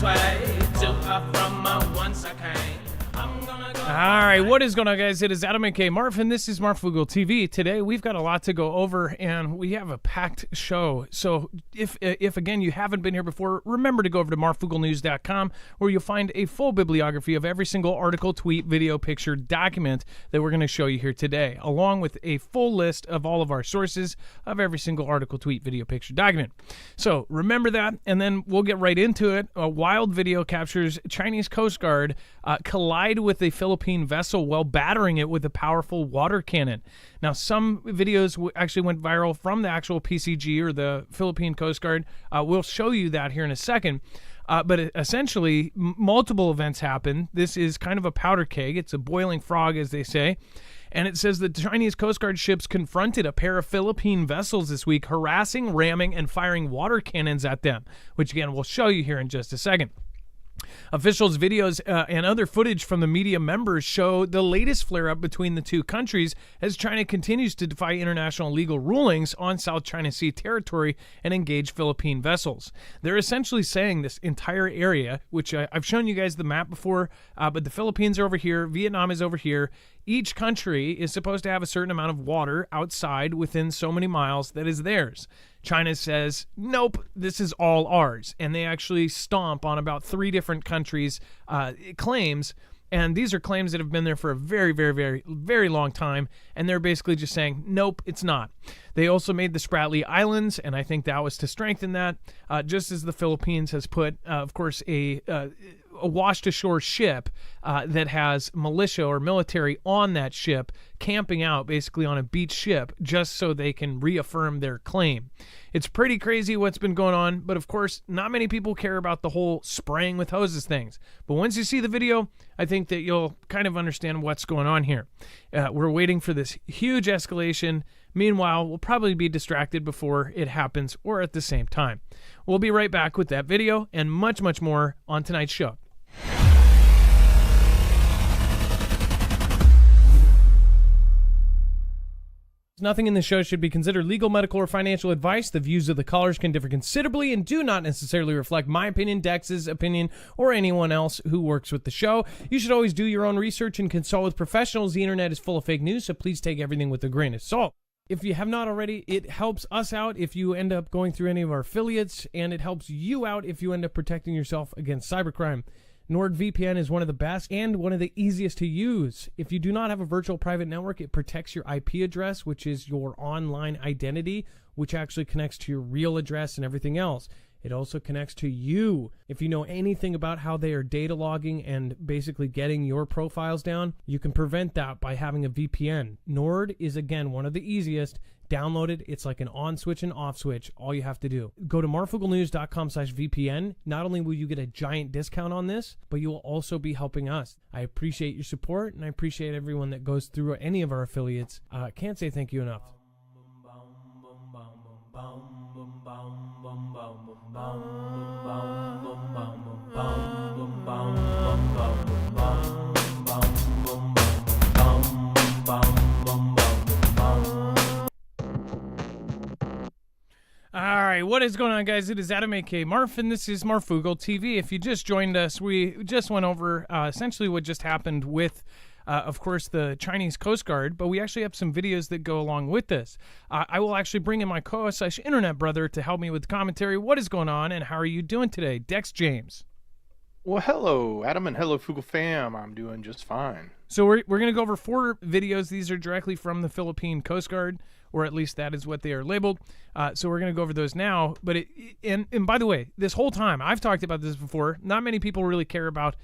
sway to from once I came. All right, what is going on, guys? It is Adam and K. Marf, and this is Marfoogle TV. Today, we've got a lot to go over, and we have a packed show. So if again, you haven't been here before, remember to go over to marfooglenews.com, where you'll find a full bibliography of every single article, tweet, video, picture, document that we're going to show you here today, along with a full list of all of our sources of every single article, tweet, video, picture, document. So remember that, and then we'll get right into it. A wild video captures Chinese Coast Guard collide with a Philippine vessel while battering it with a powerful water cannon. Now, some videos actually went viral from the actual PCG or the Philippine Coast Guard. We'll show you that here in a second. But essentially, multiple events happen. This is kind of a powder keg. It's a boiling frog, as they say. And it says that Chinese Coast Guard ships confronted a pair of Philippine vessels this week, harassing, ramming, and firing water cannons at them, which, again, we'll show you here in just a second. Officials' videos and other footage from the media members show the latest flare-up between the two countries as China continues to defy international legal rulings on South China Sea territory and engage Philippine vessels. They're essentially saying this entire area, which I've shown you guys the map before, but the Philippines are over here, Vietnam is over here. Each country is supposed to have a certain amount of water outside within so many miles that is theirs. China says, nope, this is all ours. And they actually stomp on about 3 different countries' claims. And these are claims that have been there for a very, very, very, very long time. And they're basically just saying, nope, it's not. They also made the Spratly Islands, and I think that was to strengthen that, just as the Philippines has put, of course, a washed-ashore ship that has militia or military on that ship, camping out basically on a beach ship just so they can reaffirm their claim. It's pretty crazy what's been going on, but of course, not many people care about the whole spraying with hoses things. But once you see the video, I think that you'll kind of understand what's going on here. We're waiting for this huge escalation. Meanwhile, we'll probably be distracted before it happens or at the same time. We'll be right back with that video and much, much more on tonight's show. Nothing in this show should be considered legal, medical, or financial advice. The views of the callers can differ considerably and do not necessarily reflect my opinion, Dex's opinion, or anyone else who works with the show. You should always do your own research and consult with professionals. The internet is full of fake news, so please take everything with a grain of salt. If you have not already, it helps us out if you end up going through any of our affiliates, and it helps you out if you end up protecting yourself against cybercrime. NordVPN is one of the best and one of the easiest to use. If you do not have a virtual private network, it protects your IP address, which is your online identity, which actually connects to your real address and everything else. It also connects to you. If you know anything about how they are data logging and basically getting your profiles down, you can prevent that by having a VPN. Nord is, again, one of the easiest. Download it. It's like an on switch and off switch. All you have to do. Go to marfooglenews.com/VPN. Not only will you get a giant discount on this, but you will also be helping us. I appreciate your support, and I appreciate everyone that goes through any of our affiliates. Can't say thank you enough. All right, what is going on, guys? It is Adam A.K. Marf, and this is Marfoogle TV. If you just joined us, we just went over essentially what just happened with, of course, the Chinese Coast Guard, but we actually have some videos that go along with this. I will actually bring in my co-host/internet brother to help me with the commentary. What is going on, and how are you doing today? Dex James. Well, hello, Adam, and hello, Foogle fam. I'm doing just fine. So we're going to go over 4 videos. These are directly from the Philippine Coast Guard, or at least that is what they are labeled. So we're going to go over those now. But and by the way, this whole time, I've talked about this before, not many people really care about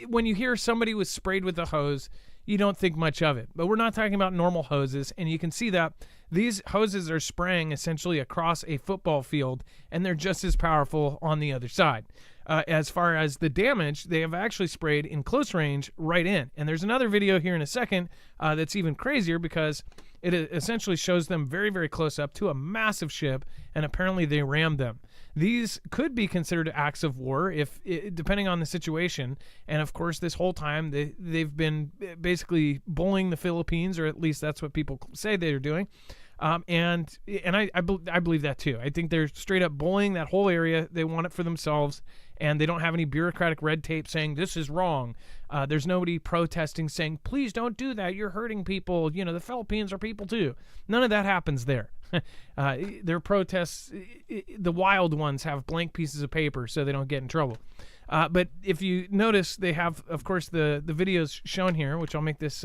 when you hear somebody was sprayed with a hose, you don't think much of it. But we're not talking about normal hoses, and you can see that these hoses are spraying essentially across a football field, and they're just as powerful on the other side. As far as the damage, they have actually sprayed in close range right in. And there's another video here in a second that's even crazier because it essentially shows them very, very close up to a massive ship, and apparently they rammed them. These could be considered acts of war depending on the situation. And of course, this whole time they've been basically bullying the Philippines, or at least that's what people say they're doing. I believe that too. I think they're straight up bullying that whole area. They want it for themselves, and they don't have any bureaucratic red tape saying this is wrong. There's nobody protesting saying, please don't do that, you're hurting people. The Philippines are people too. None of that happens there. Their protests, the wild ones, have blank pieces of paper so they don't get in trouble. But if you notice, they have, of course, the videos shown here, which I'll make this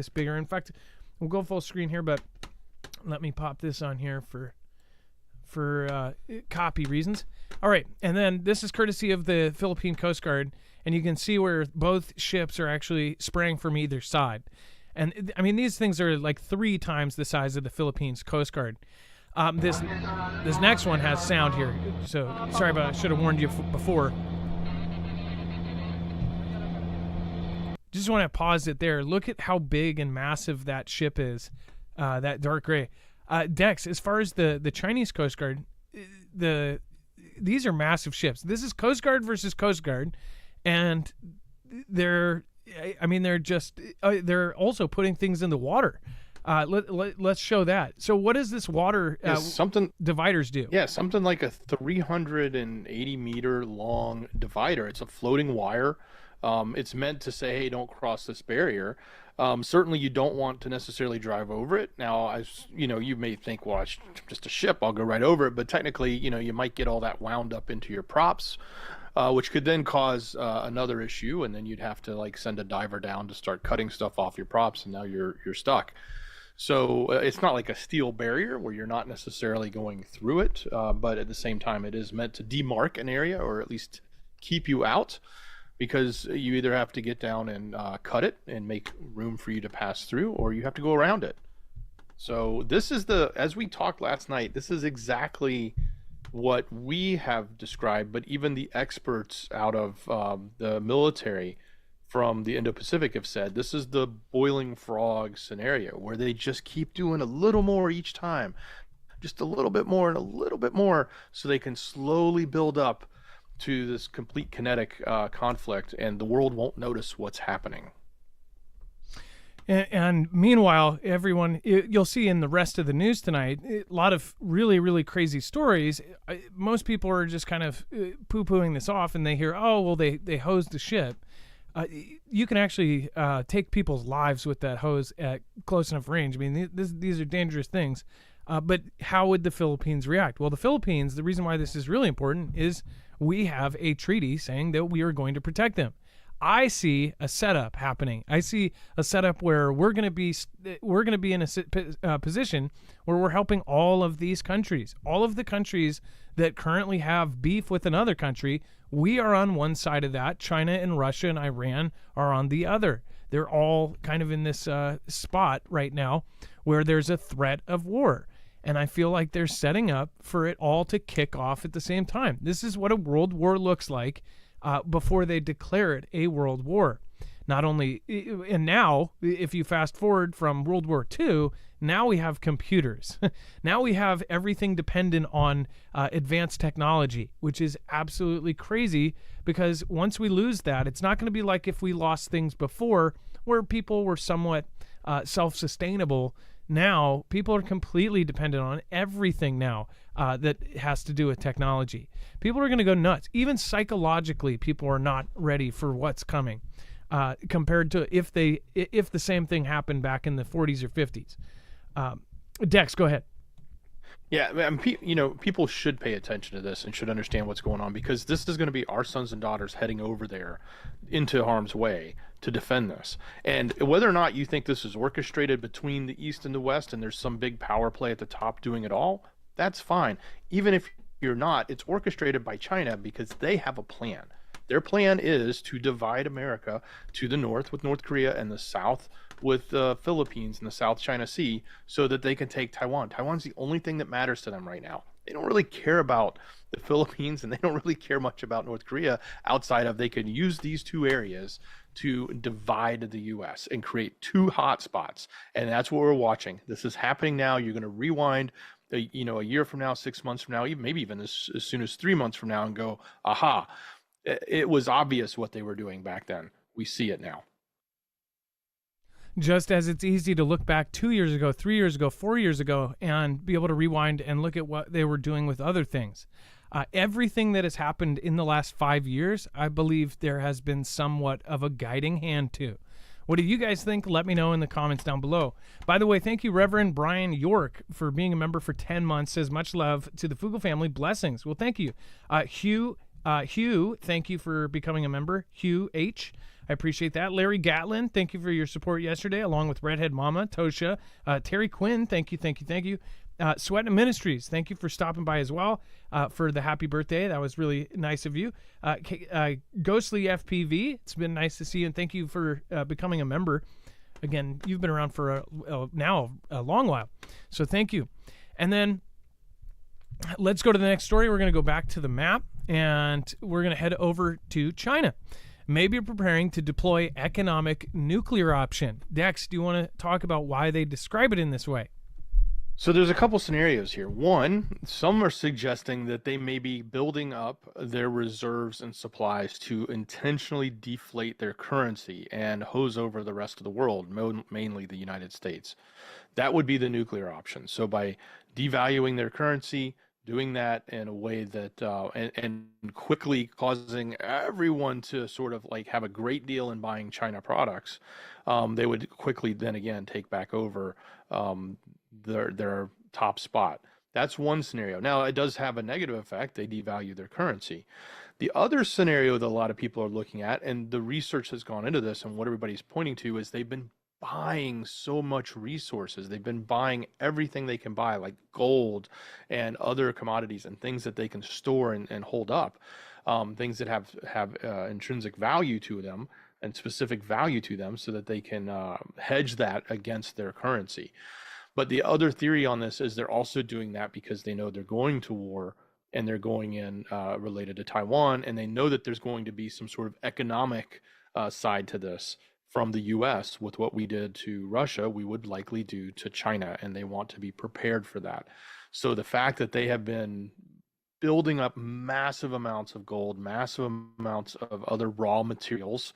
bigger. In fact, we'll go full screen here, but let me pop this on here for copy reasons. All right, and then this is courtesy of the Philippine Coast Guard, and you can see where both ships are actually spraying from either side. And I mean, these things are like 3 times the size of the Philippines Coast Guard. This next one has sound here, so sorry about it. I should have warned you before. Just want to pause it there. Look at how big and massive that ship is, that dark gray. Dex, as far as the Chinese Coast Guard, these are massive ships. This is Coast Guard versus Coast Guard, and they're also putting things in the water. Let's show that. So what does this water dividers do? Yeah, something like a 380 meter long divider. It's a floating wire. It's meant to say, hey, don't cross this barrier. Certainly you don't want to necessarily drive over it. Now, as you may think, well, it's just a ship, I'll go right over it. But technically, you might get all that wound up into your props, which could then cause another issue. And then you'd have to send a diver down to start cutting stuff off your props. And now you're stuck. So it's not like a steel barrier where you're not necessarily going through it. But at the same time, it is meant to demarc an area, or at least keep you out, because you either have to get down and cut it and make room for you to pass through, or you have to go around it. So this is as we talked last night, this is exactly what we have described, but even the experts out of the military from the Indo-Pacific have said this is the boiling frog scenario, where they just keep doing a little more each time, just a little bit more and a little bit more, so they can slowly build up to this complete kinetic conflict, and the world won't notice what's happening. And meanwhile, everyone, you'll see in the rest of the news tonight, a lot of really, really crazy stories. Most people are just kind of poo-pooing this off, and they hear, oh, well, they hosed the ship. You can actually take people's lives with that hose at close enough range. I mean, these are dangerous things. But how would the Philippines react? Well, the Philippines, the reason why this is really important is we have a treaty saying that we are going to protect them. I see a setup happening. I see a setup where we're going to be in a position where we're helping all of these countries, all of the countries that currently have beef with another country. We are on one side of that. China and Russia and Iran are on the other. They're all kind of in this spot right now where there's a threat of war. And I feel like they're setting up for it all to kick off at the same time. This is what a world war looks like before they declare it a world war. Not only, and now, if you fast forward from World War II, now we have computers. Now we have everything dependent on advanced technology, which is absolutely crazy, because once we lose that, it's not going to be like if we lost things before where people were somewhat self-sustainable. Now, people are completely dependent on everything now that has to do with technology. People are going to go nuts. Even psychologically, people are not ready for what's coming compared to if the same thing happened back in the 40s or 50s. Dex, go ahead. Yeah, people should pay attention to this and should understand what's going on, because this is going to be our sons and daughters heading over there into harm's way to defend this. And whether or not you think this is orchestrated between the East and the West and there's some big power play at the top doing it all, that's fine. Even if you're not, it's orchestrated by China because they have a plan. Their plan is to divide America to the north with North Korea and the south with the Philippines and the South China Sea, so that they can take Taiwan. Taiwan's the only thing that matters to them right now. They don't really care about the Philippines, and they don't really care much about North Korea outside of they can use these two areas to divide the U.S. and create two hot spots. And that's what we're watching. This is happening now. You're going to rewind a year from now, 6 months from now, maybe even as soon as 3 months from now, and go, aha, it was obvious what they were doing back then. We see it now. Just as it's easy to look back 2 years ago, 3 years ago, 4 years ago, and be able to rewind and look at what they were doing with other things. Everything that has happened in the last 5 years, I believe there has been somewhat of a guiding hand to. What do you guys think? Let me know in the comments down below. By the way, thank you, Reverend Brian York, for being a member for 10 months. Says, much love to the Fugel family. Blessings. Well, thank you. Hugh, thank you for becoming a member. Hugh H. I appreciate that. Larry Gatlin, thank you for your support yesterday, along with Redhead Mama, Tosha. Terry Quinn, thank you. Sweat and Ministries, thank you for stopping by as well for the happy birthday. That was really nice of you. Ghostly FPV, it's been nice to see you, and thank you for becoming a member. Again, you've been around for now a long while, so thank you. And then let's go to the next story. We're going to go back to the map, and we're going to head over to China. Maybe preparing to deploy economic nuclear option. Dex, do you want to talk about why they describe it in this way? So there's a couple scenarios here. One, some are suggesting that they may be building up their reserves and supplies to intentionally deflate their currency and hose over the rest of the world, mainly the United States. That would be the nuclear option. So by devaluing their currency, doing that in a way that and quickly causing everyone to sort of like have a great deal in buying China products, they would quickly then again take back over their top spot. That's one scenario. Now, it does have a negative effect. They devalue their currency. The other scenario that a lot of people are looking at, and the research has gone into this, and what everybody's pointing to, is they've been buying so much resources. They've been buying everything they can buy, like gold and other commodities and things that they can store and hold up, things that have intrinsic value to them and specific value to them, so that they can hedge that against their currency. But the other theory on this is they're also doing that because they know they're going to war, and they're going in related to Taiwan, and they know that there's going to be some sort of economic side to this from the US. With what we did to Russia, we would likely do to China, and they want to be prepared for that. So the fact that they have been building up massive amounts of gold, massive amounts of other raw materials,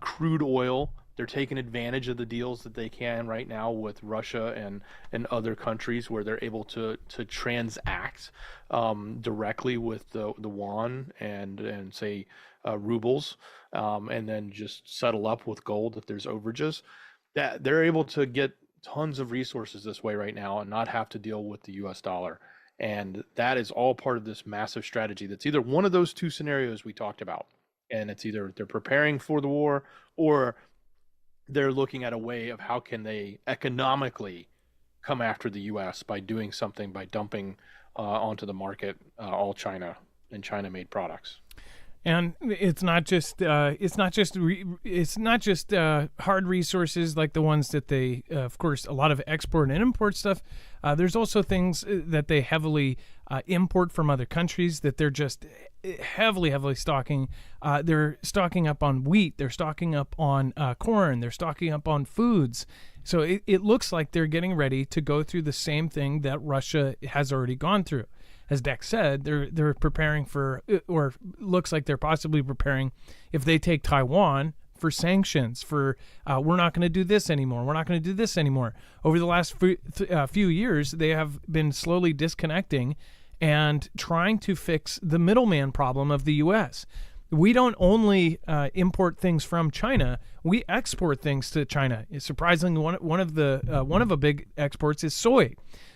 crude oil, they're taking advantage of the deals that they can right now with Russia and other countries, where they're able to transact directly with the yuan and say rubles, and then just settle up with gold if there's overages. That they're able to get tons of resources this way right now and not have to deal with the US dollar. And that is all part of this massive strategy. That's either one of those two scenarios we talked about. And it's either they're preparing for the war, or they're looking at a way of how can they economically come after the US by doing something, by dumping onto the market all China and China-made products. And it's not just hard resources like the ones that they, of course, a lot of export and import stuff. There's also things that they heavily import from other countries that they're just heavily stocking. They're stocking up on wheat. They're stocking up on corn. They're stocking up on foods. So it looks like they're getting ready to go through the same thing that Russia has already gone through. As Dex said, they're preparing for, or looks like they're possibly preparing, if they take Taiwan, for sanctions, for we're not going to do this anymore. We're not going to do this anymore. Over the last few years, they have been slowly disconnecting and trying to fix the middleman problem of the U.S. We don't only import things from China; we export things to China. Surprisingly, one of the big exports is soy.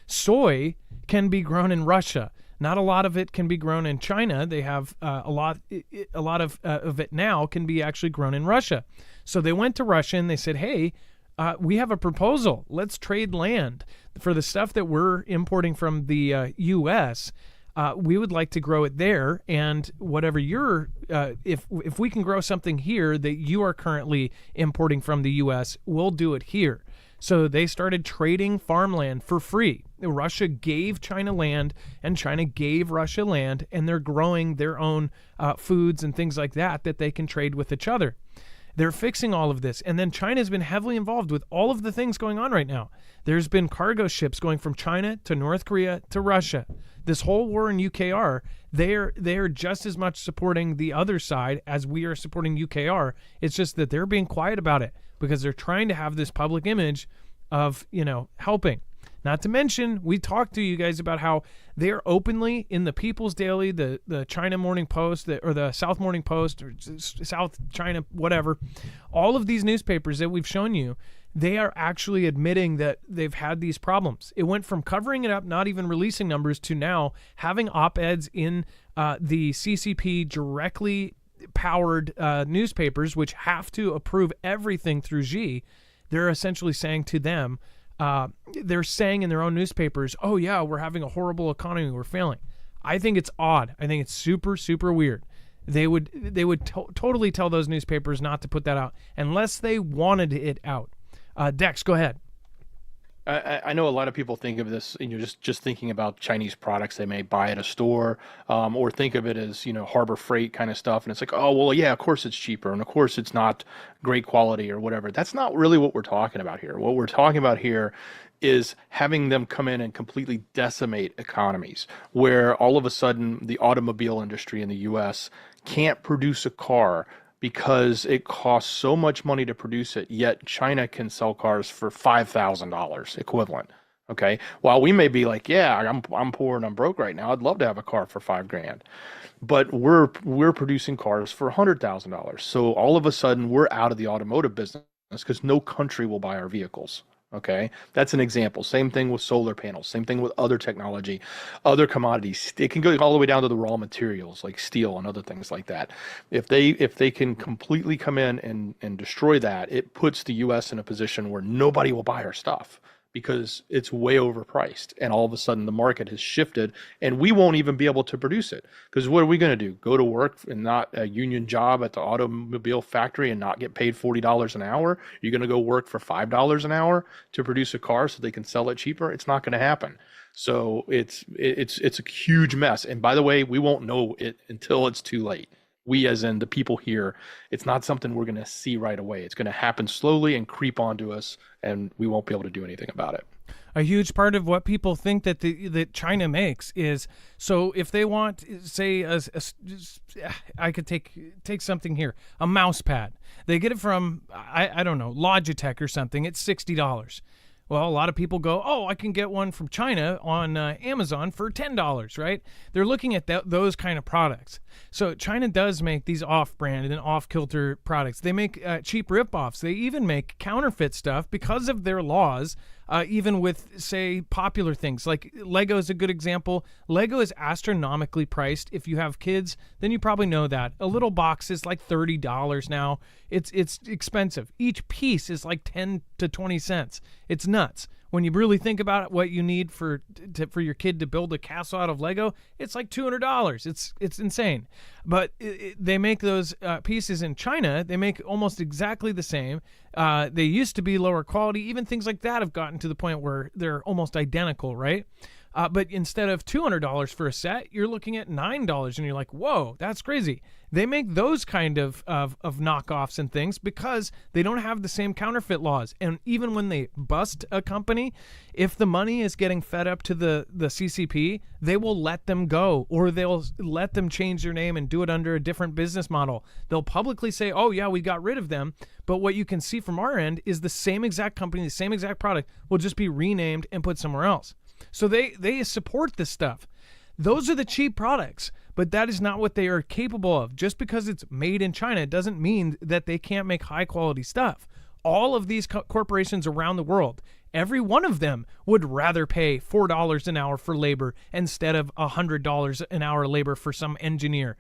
Soy can be grown in Russia. Not a lot of it can be grown in China. They have a lot of it now can be actually grown in Russia. So they went to Russia and they said, hey, we have a proposal. Let's trade land for the stuff that we're importing from the U.S. We would like to grow it there, and whatever you're, if we can grow something here that you are currently importing from the U.S., we'll do it here. So they started trading farmland for free. Russia gave China land, and China gave Russia land, and they're growing their own foods and things like that they can trade with each other. They're fixing all of this. And then China's been heavily involved with all of the things going on right now. There's been cargo ships going from China to North Korea to Russia. This whole war in UKR, they're just as much supporting the other side as we are supporting UKR. It's just that they're being quiet about it. because they're trying to have this public image of, helping. Not to mention, we talked to you guys about how they're openly in the People's Daily, the China Morning Post, or the South Morning Post, or South China, whatever. All of these newspapers that we've shown you, they are actually admitting that they've had these problems. It went from covering it up, not even releasing numbers, to now having op-eds in the CCP directly powered newspapers, which have to approve everything through Xi. They're essentially saying to them, they're saying in their own newspapers, oh yeah, we're having a horrible economy, we're failing. I think it's odd. I think it's super, super weird. They would totally tell those newspapers not to put that out unless they wanted it out. Dex, go ahead. I know a lot of people think of this, just thinking about Chinese products they may buy at a store, or think of it as, Harbor Freight kind of stuff. And it's like, oh, well, yeah, of course it's cheaper. And of course it's not great quality or whatever. That's not really what we're talking about here. What we're talking about here is having them come in and completely decimate economies, where all of a sudden the automobile industry in the U.S. can't produce a car because it costs so much money to produce it, yet China can sell cars for $5,000 equivalent. Okay, while we may be like, yeah, I'm poor and I'm broke right now, I'd love to have a car for $5,000, but we're producing cars for $100,000. So all of a sudden we're out of the automotive business because no country will buy our vehicles. Okay, that's an example. Same thing with solar panels, same thing with other technology, other commodities. It can go all the way down to the raw materials like steel and other things like that. If they can completely come in and destroy that, it puts the US in a position where nobody will buy our stuff because it's way overpriced, and all of a sudden the market has shifted and we won't even be able to produce it. Because what are we going to do? Go to work and not a union job at the automobile factory and not get paid $40 an hour? You're going to go work for $5 an hour to produce a car so they can sell it cheaper? It's not going to happen. So it's a huge mess. And by the way, we won't know it until it's too late. We, as in the people here, it's not something we're going to see right away. It's going to happen slowly and creep onto us, and we won't be able to do anything about it. A huge part of what people think that China makes is, so if they want, say, I could take something here, a mouse pad. They get it from, I don't know, Logitech or something. It's $60. Well, a lot of people go, oh, I can get one from China on Amazon for $10, right? They're looking at those kind of products. So China does make these off-brand and off-kilter products. They make cheap rip-offs. They even make counterfeit stuff because of their laws, even with, say, popular things. Like Lego is a good example. Lego is astronomically priced. If you have kids, then you probably know that. A little box is like $30 now. It's expensive. Each piece is like 10 to 20 cents. It's nuts. When you really think about it, what you need for your kid to build a castle out of Lego, it's like $200. It's insane. But they make those pieces in China. They make almost exactly the same. They used to be lower quality. Even things like that have gotten to the point where they're almost identical, right? But instead of $200 for a set, you're looking at $9, and you're like, whoa, that's crazy. They make those kind of knockoffs and things because they don't have the same counterfeit laws. And even when they bust a company, if the money is getting fed up to the CCP, they will let them go, or they'll let them change their name and do it under a different business model. They'll publicly say, oh yeah, we got rid of them. But what you can see from our end is the same exact company, the same exact product will just be renamed and put somewhere else. So they support this stuff. Those are the cheap products, but that is not what they are capable of. Just because it's made in China doesn't mean that they can't make high quality stuff. All of these corporations around the world, every one of them would rather pay $4 an hour for labor instead of $100 an hour labor for some engineer.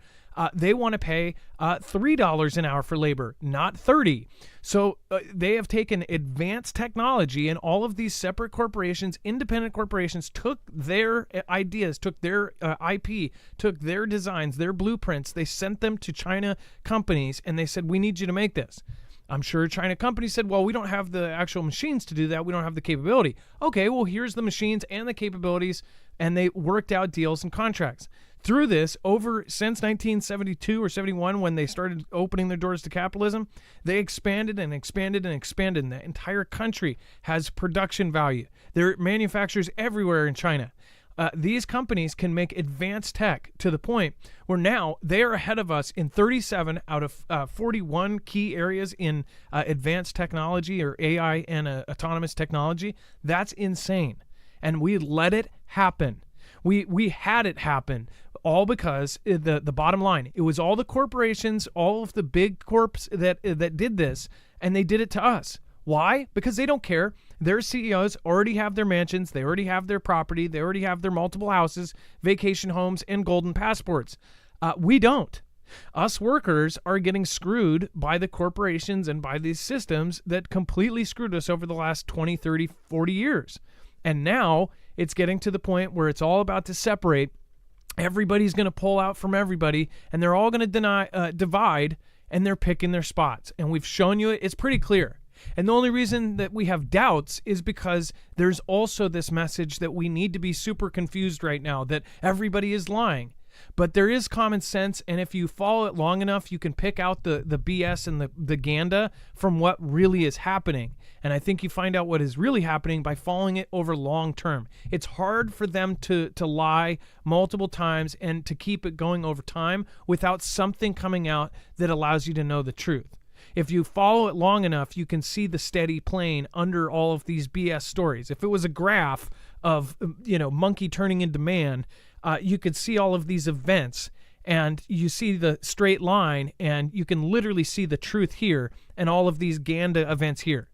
They want to pay $3 an hour for labor, not $30. So they have taken advanced technology, and all of these separate corporations, independent corporations, took their ideas, took their IP, took their designs, their blueprints. They sent them to China companies, and they said, we need you to make this. I'm sure China companies said, well, we don't have the actual machines to do that. We don't have the capability. Okay, well, here's the machines and the capabilities, and they worked out deals and contracts. Through this, since 1972 or 71, when they started opening their doors to capitalism, they expanded and expanded and expanded, and the entire country has production value. There are manufacturers everywhere in China. these companies can make advanced tech to the point where now they are ahead of us in 37 out of 41 key areas in advanced technology or AI and autonomous technology. That's insane. And we let it happen. We had it happen, all because the bottom line, it was all the corporations, all of the big corps that did this, and they did it to us. Why? Because they don't care. Their CEOs already have their mansions, they already have their property, they already have their multiple houses, vacation homes, and golden passports. We don't. Us workers are getting screwed by the corporations and by these systems that completely screwed us over the last 20, 30, 40 years. And now it's getting to the point where it's all about to separate. Everybody's going to pull out from everybody, and they're all going to divide, and they're picking their spots. And we've shown you it. It's pretty clear. And the only reason that we have doubts is because there's also this message that we need to be super confused right now, that everybody is lying. But there is common sense, and if you follow it long enough, you can pick out the BS and the ganda from what really is happening. And I think you find out what is really happening by following it over long term. It's hard for them to lie multiple times and to keep it going over time without something coming out that allows you to know the truth. If you follow it long enough, you can see the steady plane under all of these BS stories. If it was a graph of, monkey turning into man, you could see all of these events, and you see the straight line, and you can literally see the truth here and all of these Ganda events here.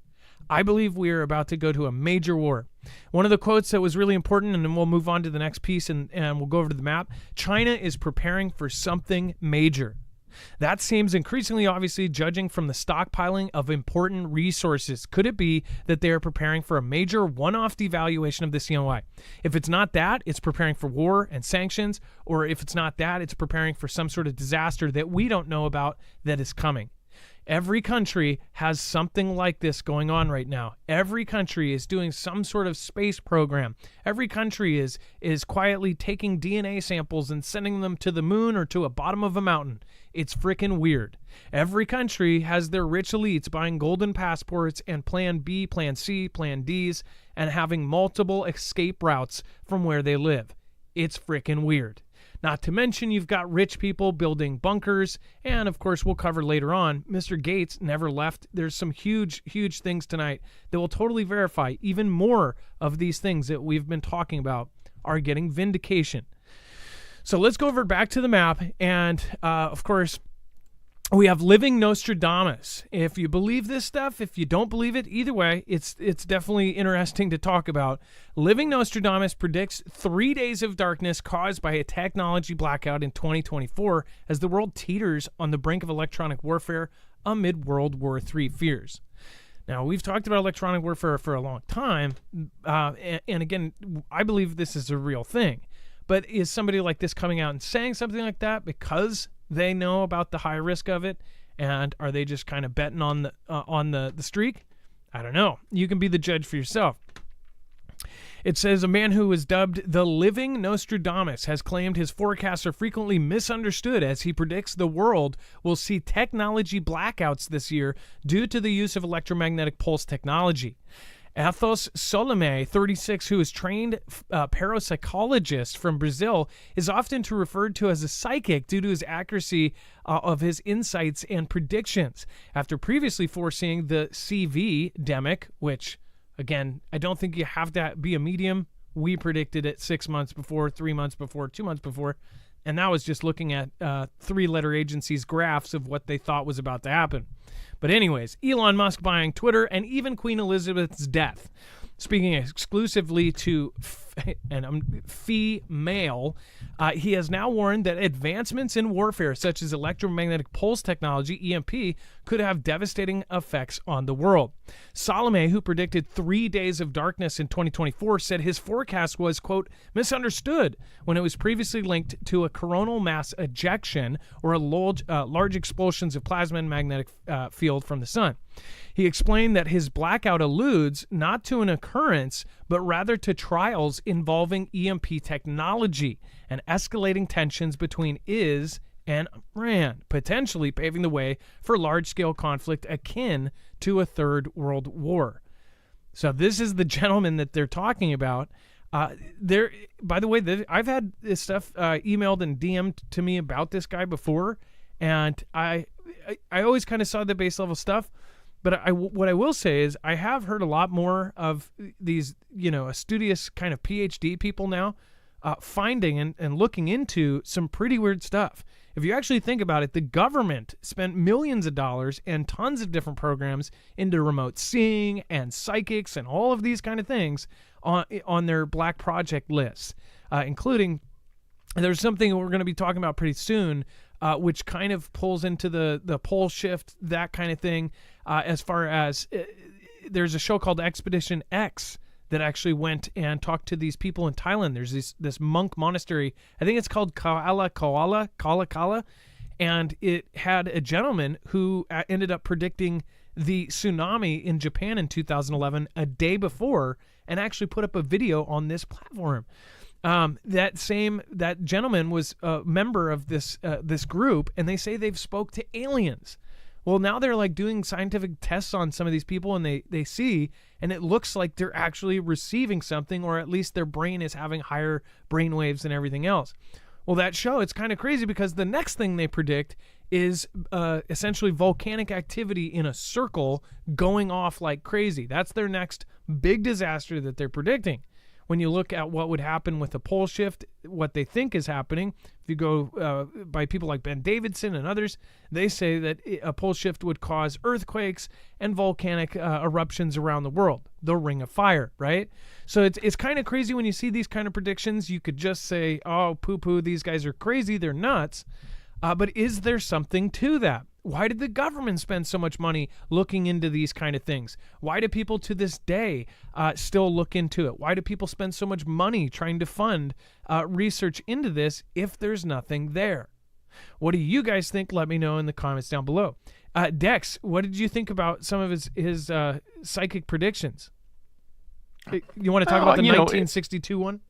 I believe we are about to go to a major war. One of the quotes that was really important, and then we'll move on to the next piece and we'll go over to the map. China is preparing for something major. That seems increasingly obviously, judging from the stockpiling of important resources. Could it be that they are preparing for a major one-off devaluation of the CNY? If it's not that, it's preparing for war and sanctions, or if it's not that, it's preparing for some sort of disaster that we don't know about that is coming. Every country has something like this going on right now. Every country is doing some sort of space program. Every country is quietly taking DNA samples and sending them to the moon or to a bottom of a mountain. It's freaking weird. Every country has their rich elites buying golden passports and plan B, plan C, plan Ds, and having multiple escape routes from where they live. It's freaking weird. Not to mention, you've got rich people building bunkers, and of course, we'll cover later on, Mr. Gates never left. There's some huge, huge things tonight that will totally verify even more of these things that we've been talking about are getting vindication. So let's go over back to the map, and of course, we have Living Nostradamus. If you believe this stuff, if you don't believe it, either way, it's definitely interesting to talk about. Living Nostradamus predicts 3 days of darkness caused by a technology blackout in 2024 as the world teeters on the brink of electronic warfare amid World War III fears. Now, we've talked about electronic warfare for a long time, and again, I believe this is a real thing. But is somebody like this coming out and saying something like that because they know about the high risk of it, and are they just kind of betting on the streak? I don't know. You can be the judge for yourself. It says a man who was dubbed the Living Nostradamus has claimed his forecasts are frequently misunderstood as he predicts the world will see technology blackouts this year due to the use of electromagnetic pulse technology. Athos Solomé, 36, who is trained parapsychologist from Brazil, is often referred to as a psychic due to his accuracy of his insights and predictions. After previously foreseeing the CV-demic, which, again, I don't think you have to be a medium. We predicted it 6 months before, 3 months before, 2 months before, and that was just looking at three-letter agencies' graphs of what they thought was about to happen. But anyways, Elon Musk buying Twitter and even Queen Elizabeth's death. Speaking exclusively to female, he has now warned that advancements in warfare, such as electromagnetic pulse technology, EMP, could have devastating effects on the world. Salome, who predicted 3 days of darkness in 2024, said his forecast was, quote, misunderstood when it was previously linked to a coronal mass ejection or large explosions of plasma and magnetic field from the sun. He explained that his blackout alludes not to an occurrence, but rather to trials involving EMP technology and escalating tensions between IS and Iran, potentially paving the way for large-scale conflict akin to a third world war. So this is the gentleman that they're talking about. There, by the way, I've had this stuff emailed and DM'd to me about this guy before, and I always kind of saw the base level stuff, but what I will say is I have heard a lot more of these, studious kind of PhD people now finding and looking into some pretty weird stuff. If you actually think about it, the government spent millions of dollars and tons of different programs into remote seeing and psychics and all of these kind of things on their black project lists, including there's something we're going to be talking about pretty soon, which kind of pulls into the pole shift, that kind of thing, as far as there's a show called Expedition X that actually went and talked to these people in Thailand. There's this monk monastery. I think it's called Kala, and it had a gentleman who ended up predicting the tsunami in Japan in 2011 a day before, and actually put up a video on this platform. That gentleman was a member of this group, and they say they've spoke to aliens. Well, now they're like doing scientific tests on some of these people, and they see, and it looks like they're actually receiving something, or at least their brain is having higher brain waves and everything else. Well, that show, it's kind of crazy because the next thing they predict is essentially volcanic activity in a circle going off like crazy. That's their next big disaster that they're predicting. When you look at what would happen with a pole shift, what they think is happening, if you go by people like Ben Davidson and others, they say that a pole shift would cause earthquakes and volcanic eruptions around the world. The Ring of Fire, right? So it's kind of crazy when you see these kind of predictions. You could just say, oh, poo-poo, these guys are crazy, they're nuts. But is there something to that? Why did the government spend so much money looking into these kind of things? Why do people to this day still look into it? Why do people spend so much money trying to fund research into this if there's nothing there? What do you guys think? Let me know in the comments down below. Dex, what did you think about some of his psychic predictions? You want to talk about the 1962 one?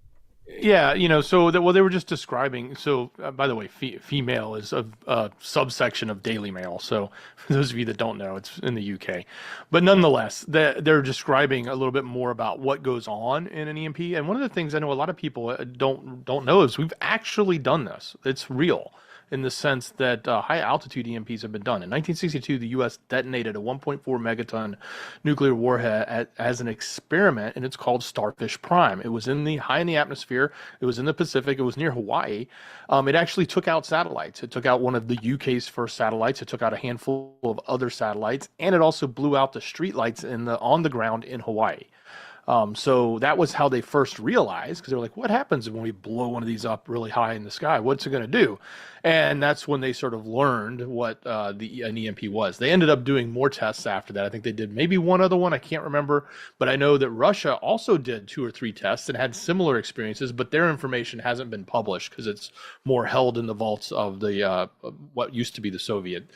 Yeah, so they were just describing. So, by the way, female is a subsection of Daily Mail. So, for those of you that don't know, it's in the UK. But nonetheless, they're describing a little bit more about what goes on in an EMP. And one of the things I know a lot of people don't know is we've actually done this. It's real, in the sense that high-altitude EMPs have been done. In 1962, the U.S. detonated a 1.4 megaton nuclear warhead as an experiment, and it's called Starfish Prime. It was high in the atmosphere. It was in the Pacific. It was near Hawaii. It actually took out satellites. It took out one of the UK's first satellites. It took out a handful of other satellites, and it also blew out the streetlights on the ground in Hawaii. So that was how they first realized, because they were like, what happens when we blow one of these up really high in the sky? What's it going to do? And that's when they sort of learned what an EMP was. They ended up doing more tests after that. I think they did maybe one other one. I can't remember. But I know that Russia also did 2 or 3 tests and had similar experiences, but their information hasn't been published because it's more held in the vaults of the what used to be the Soviet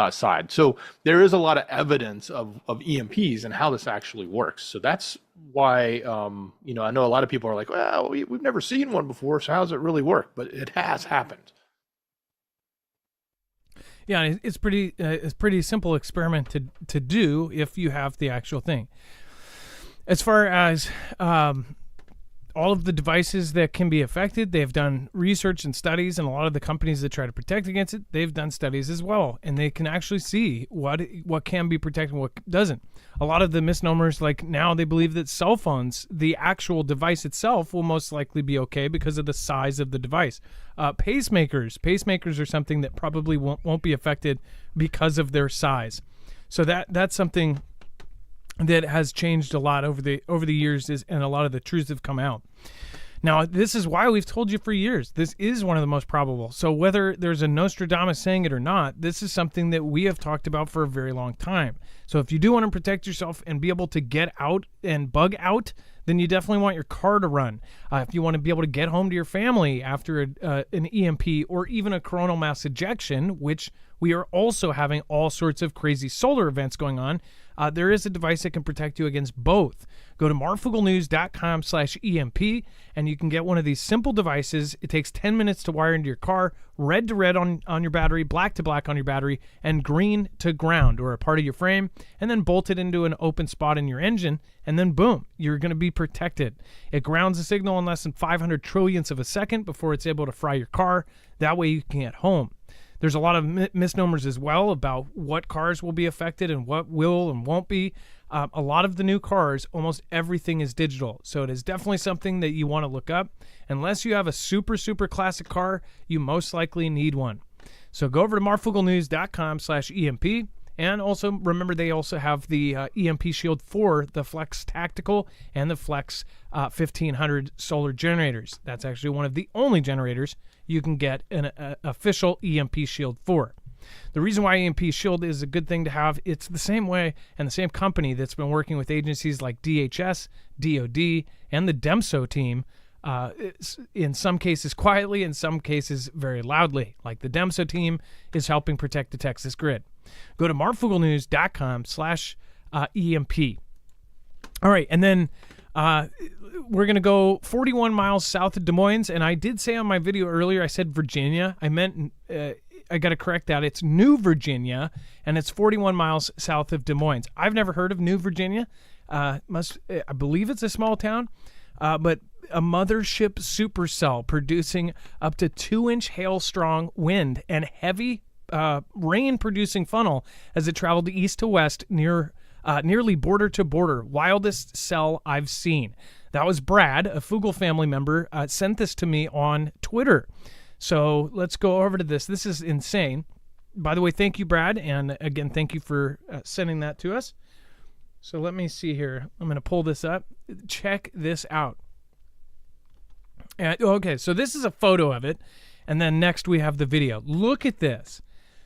side. So there is a lot of evidence of EMPs and how this actually works. So that's why, I know a lot of people are like, well, we've never seen one before, so how does it really work? But it has happened. Yeah, it's pretty simple experiment to do if you have the actual thing. As far as all of the devices that can be affected, they've done research and studies, and a lot of the companies that try to protect against it, they've done studies as well, and they can actually see what can be protected and what doesn't. A lot of the misnomers, like now they believe that cell phones, the actual device itself, will most likely be okay because of the size of the device. Pacemakers are something that probably won't be affected because of their size. So that's something that has changed a lot over the years, and a lot of the truths have come out. Now, this is why we've told you for years, this is one of the most probable. So whether there's a Nostradamus saying it or not, this is something that we have talked about for a very long time. So if you do want to protect yourself and be able to get out and bug out, then you definitely want your car to run. If you want to be able to get home to your family after an EMP or even a coronal mass ejection, which we are also having all sorts of crazy solar events going on, there is a device that can protect you against both. Go to marfooglenews.com/EMP and you can get one of these simple devices. It takes 10 minutes to wire into your car, red to red on your battery, black to black on your battery, and green to ground or a part of your frame, and then bolt it into an open spot in your engine, and then boom, you're going to be protected. It grounds the signal in less than 500 trillionths of a second before it's able to fry your car. That way you can get home. There's a lot of misnomers as well about what cars will be affected and what will and won't be. A lot of the new cars, almost everything is digital. So it is definitely something that you want to look up. Unless you have a super, super classic car, you most likely need one. So go over to marfooglenews.com/EMP. And also remember, they also have the EMP Shield 4, the Flex Tactical, and the Flex 1500 solar generators. That's actually one of the only generators you can get an official EMP Shield 4. The reason why EMP Shield is a good thing to have, it's the same way and the same company that's been working with agencies like DHS, DOD, and the DEMSO team, in some cases quietly, in some cases very loudly. Like the DEMSO team is helping protect the Texas grid. Go to marfooglenews.com/EMP. All right, and then we're going to go 41 miles south of Des Moines, and I did say on my video earlier, I said Virginia. I meant, I got to correct that. It's New Virginia, and it's 41 miles south of Des Moines. I've never heard of New Virginia. I believe it's a small town, but a mothership supercell producing up to 2-inch hail-strong wind and heavy rain-producing funnel as it traveled east to west nearly border to border. Wildest cell I've seen. That was Brad, a Foogle family member, sent this to me on Twitter. So let's go over to this. This is insane. By the way, thank you, Brad. And again, thank you for sending that to us. So let me see here. I'm going to pull this up. Check this out. Okay, so this is a photo of it. And then next we have the video. Look at this.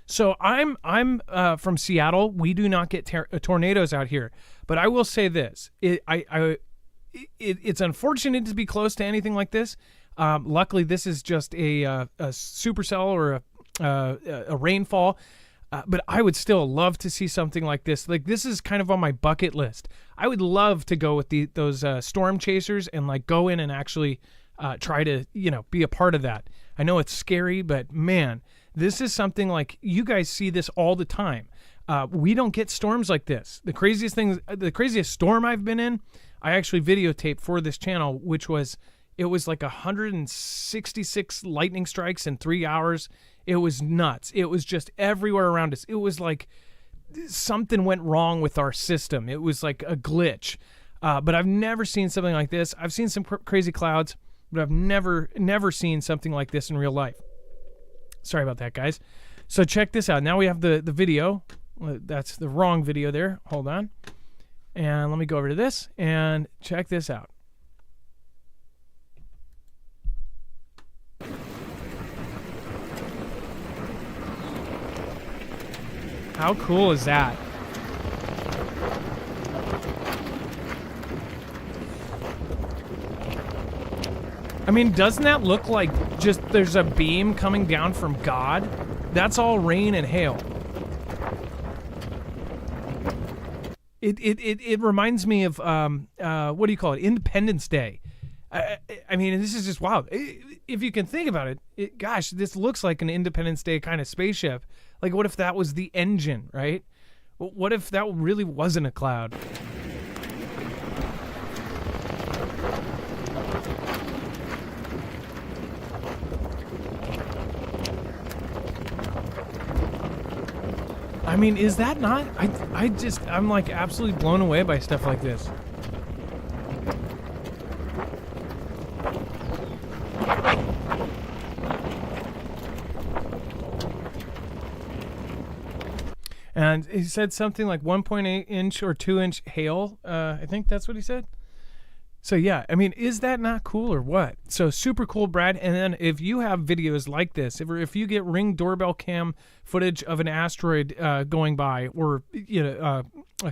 So I'm from Seattle. We do not get tornadoes out here. But I will say this. It's unfortunate to be close to anything like this. Luckily, this is just a supercell or a rainfall. But I would still love to see something like this. Like, this is kind of on my bucket list. I would love to go with those storm chasers and like go in and actually try to, be a part of that. I know it's scary, but man, this is something like you guys see this all the time. We don't get storms like this. The craziest storm I've been in, I actually videotaped for this channel, it was like 166 lightning strikes in 3 hours. It was nuts. It was just everywhere around us. It was like something went wrong with our system. It was like a glitch. But I've never seen something like this. I've seen some crazy clouds, but I've never seen something like this in real life. Sorry about that, guys. So check this out. Now we have the video. That's the wrong video there. Hold on. And let me go over to this and check this out. How cool is that? I mean, doesn't that look like just there's a beam coming down from God? That's all rain and hail. It reminds me of what do you call it? Independence Day. I mean, this is just wild. If you can think about it, gosh, this looks like an Independence Day kind of spaceship. Like, what if that was the engine, right? What if that really wasn't a cloud? I mean, is that not? I'm like absolutely blown away by stuff like this. And he said something like 1.8 inch or 2 inch hail. I think that's what he said. So yeah, I mean, is that not cool or what? So super cool, Brad. And then if you have videos like this, if you get Ring doorbell cam footage of an asteroid going by or a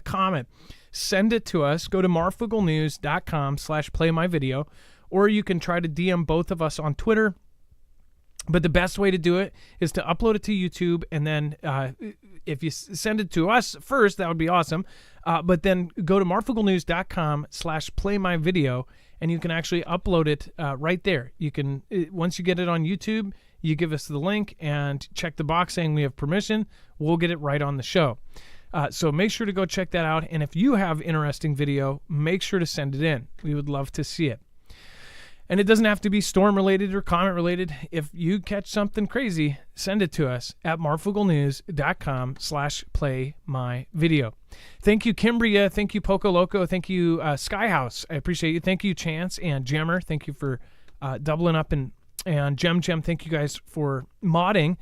comet, send it to us. Go to marfooglenews.com/playmyvideo, or you can try to DM both of us on Twitter. But the best way to do it is to upload it to YouTube and then if you send it to us first, that would be awesome. But then go to marfooglenews.com/playmyvideo, and you can actually upload it right there. You can, once you get it on YouTube, you give us the link and check the box saying we have permission. We'll get it right on the show. So make sure to go check that out. And if you have interesting video, make sure to send it in. We would love to see it. And it doesn't have to be storm related or comet related. If you catch something crazy, send it to us at marfooglenews.com/playmyvideo. Thank you, Kimbria. Thank you, Poco Loco. Thank you, Skyhouse. I appreciate you. Thank you, Chance and Jammer. Thank you for doubling up. And Gem, thank you guys for modding.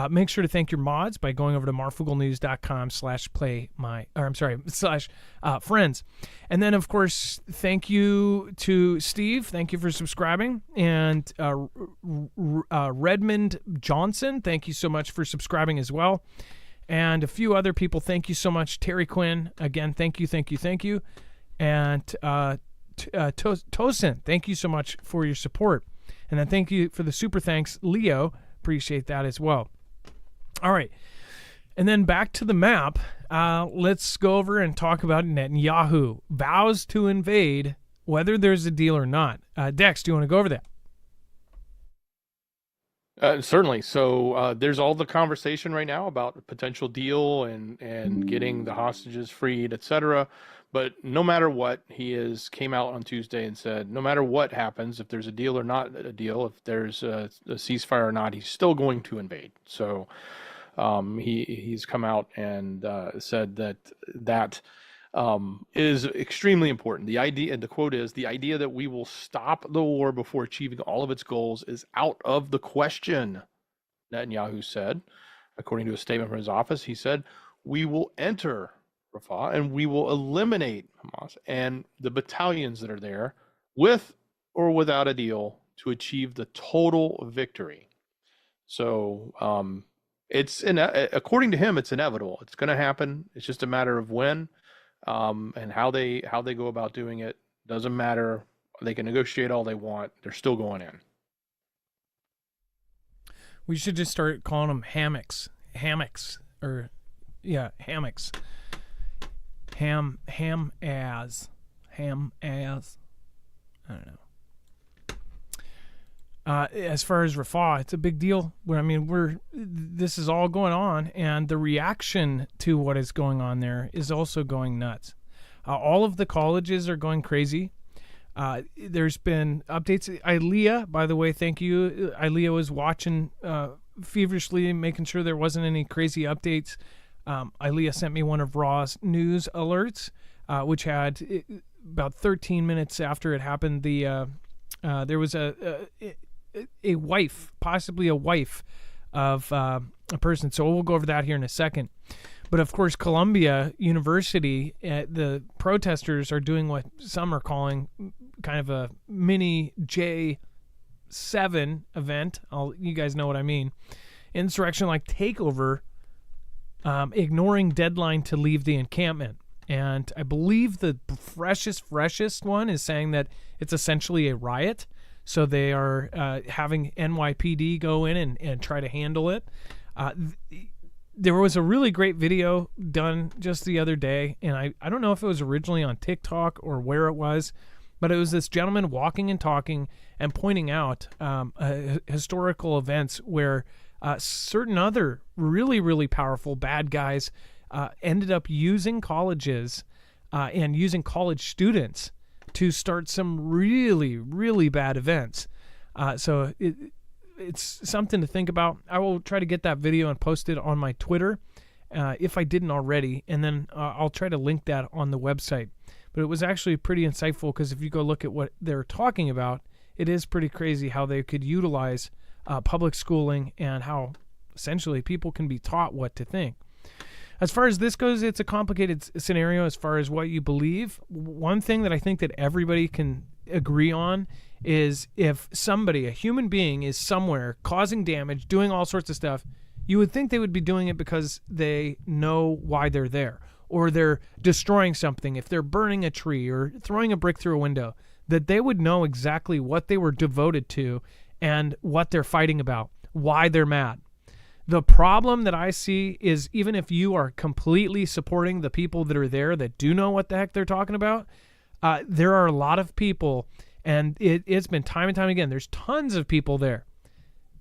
Make sure to thank your mods by going over to marfooglenews.com/friends. And then, of course, thank you to Steve. Thank you for subscribing. And Redmond Johnson, thank you so much for subscribing as well. And a few other people, thank you so much. Terry Quinn, again, thank you. And Tosin, thank you so much for your support. And then thank you for the super thanks, Leo. Appreciate that as well. All right. And then back to the map. Let's go over and talk about Netanyahu. Vows to invade, whether there's a deal or not. Dex, do you want to go over that? Certainly. So there's all the conversation right now about a potential deal and getting the hostages freed, etc. But no matter what, he came out on Tuesday and said, no matter what happens, if there's a deal or not a deal, if there's a ceasefire or not, he's still going to invade. So he's come out and said that is extremely important. The idea, and the quote is, the idea that we will stop the war before achieving all of its goals is out of the question, Netanyahu said. According to a statement from his office, he said, we will enter Rafah and we will eliminate Hamas and the battalions that are there with or without a deal to achieve the total victory. So according to him, it's inevitable. It's going to happen. It's just a matter of when. And how they go about doing it doesn't matter. They can negotiate all they want. They're still going in. We should just start calling them hammocks. Hammocks. I don't know. As far as Rafah, it's a big deal. This is all going on, and the reaction to what is going on there is also going nuts. All of the colleges are going crazy. There's been updates. Ilea, by the way, thank you. Ilea was watching feverishly, making sure there wasn't any crazy updates. Ilea sent me one of Raw's news alerts, which had about 13 minutes after it happened. There was a wife, possibly a wife of a person. So we'll go over that here in a second. But of course, Columbia University, the protesters are doing what some are calling kind of a mini J7 event. You guys know what I mean. Insurrection-like takeover, ignoring deadline to leave the encampment. And I believe the freshest one is saying that it's essentially a riot. So they are having NYPD go in and try to handle it. There was a really great video done just the other day, and I don't know if it was originally on TikTok or where it was, but it was this gentleman walking and talking and pointing out historical events where certain other really, really powerful bad guys ended up using colleges and using college students to start some really, really bad events. So it's something to think about. I will try to get that video and post it on my Twitter if I didn't already, and then I'll try to link that on the website. But it was actually pretty insightful, because if you go look at what they're talking about, it is pretty crazy how they could utilize public schooling and how essentially people can be taught what to think. As far as this goes, it's a complicated scenario as far as what you believe. One thing that I think that everybody can agree on is if somebody, a human being, is somewhere causing damage, doing all sorts of stuff, you would think they would be doing it because they know why they're there, or they're destroying something. If they're burning a tree or throwing a brick through a window, that they would know exactly what they were devoted to and what they're fighting about, why they're mad. The problem that I see is even if you are completely supporting the people that are there that do know what the heck they're talking about, there are a lot of people, and it's been time and time again, there's tons of people there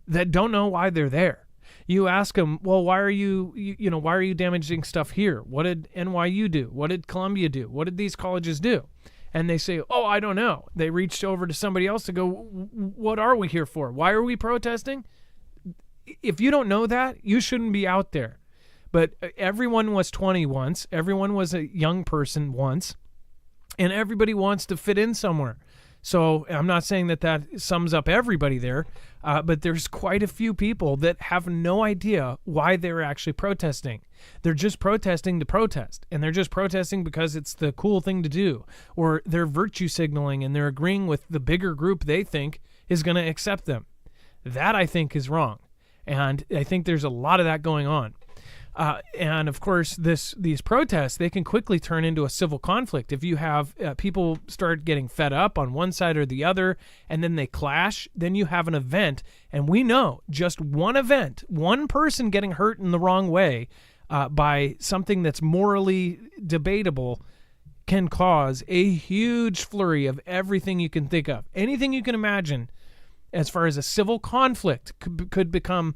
that don't know why they're there. You ask them, well, why are why are you damaging stuff here? What did NYU do? What did Columbia do? What did these colleges do? And they say, oh, I don't know. They reached over to somebody else to go, what are we here for? Why are we protesting? If you don't know that, you shouldn't be out there. But everyone was 20 once. Everyone was a young person once. And everybody wants to fit in somewhere. So I'm not saying that sums up everybody there, but there's quite a few people that have no idea why they're actually protesting. They're just protesting to protest, and they're just protesting because it's the cool thing to do, or they're virtue signaling and they're agreeing with the bigger group they think is going to accept them. That, I think, is wrong, and I think there's a lot of that going on. And of course, these protests, they can quickly turn into a civil conflict. If you have people start getting fed up on one side or the other, and then they clash, then you have an event. And we know just one event, one person getting hurt in the wrong way by something that's morally debatable can cause a huge flurry of everything you can think of. Anything you can imagine as far as a civil conflict could come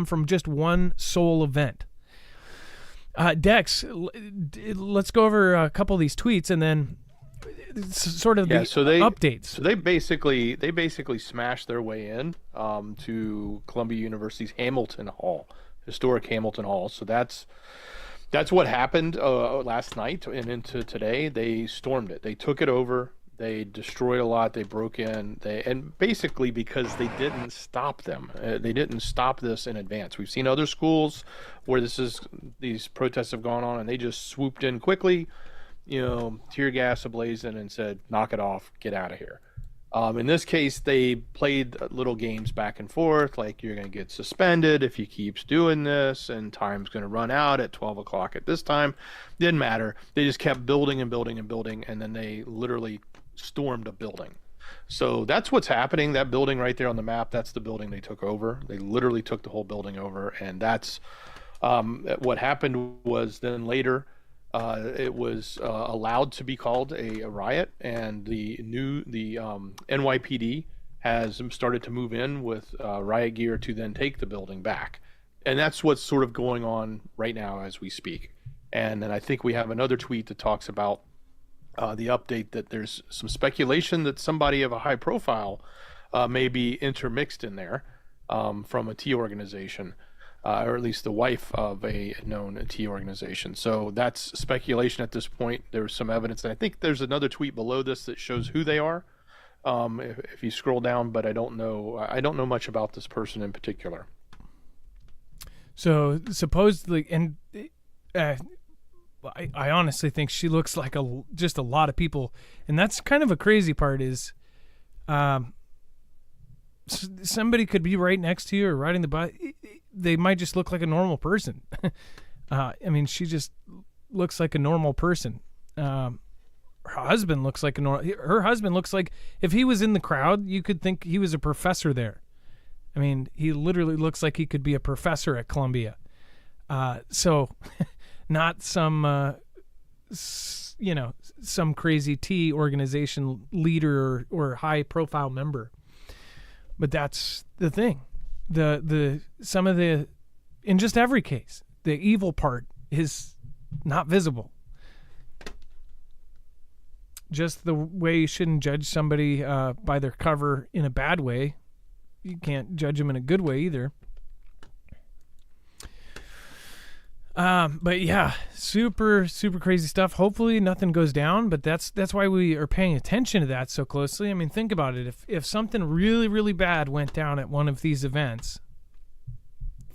from just one sole event. Dex, let's go over a couple of these tweets and then sort of updates. So they basically smashed their way in to Columbia University's Hamilton Hall, historic Hamilton Hall. So that's what happened last night and into today. They stormed it. They took it over. They destroyed a lot. They broke in. And basically because they didn't stop them. They didn't stop this in advance. We've seen other schools where these protests have gone on, and they just swooped in quickly, tear gas ablazing, and said, "Knock it off, get out of here." In this case, they played little games back and forth, like you're going to get suspended if you keeps doing this, and time's going to run out at 12 o'clock at this time. Didn't matter. They just kept building and building and building, and then they literally stormed a building. So that's what's happening. That building right there on the map, that's the building they took over. They literally took the whole building over, and that's what happened. Was then later it was allowed to be called a riot, and the NYPD has started to move in with riot gear to then take the building back, and that's what's sort of going on right now as we speak. And then I think we have another tweet that talks about the update that there's some speculation that somebody of a high profile may be intermixed in there from a T organization, or at least the wife of a known T organization. So that's speculation at this point. There's some evidence, and I think there's another tweet below this that shows who they are. If you scroll down, but I don't know much about this person in particular. So supposedly, and I honestly think she looks like just a lot of people, and that's kind of a crazy part is somebody could be right next to you or riding the bike. They might just look like a normal person. I mean, she just looks like a normal person. Her husband looks like her husband looks like, if he was in the crowd, you could think he was a professor there. I mean, he literally looks like he could be a professor at Columbia. So not some crazy T organization leader or high profile member. But that's the thing. Some of the, in just every case, the evil part is not visible. Just the way you shouldn't judge somebody by their cover in a bad way, you can't judge them in a good way either. But yeah, super, super crazy stuff. Hopefully nothing goes down, but that's why we are paying attention to that so closely. I mean, think about it. If something really, really bad went down at one of these events,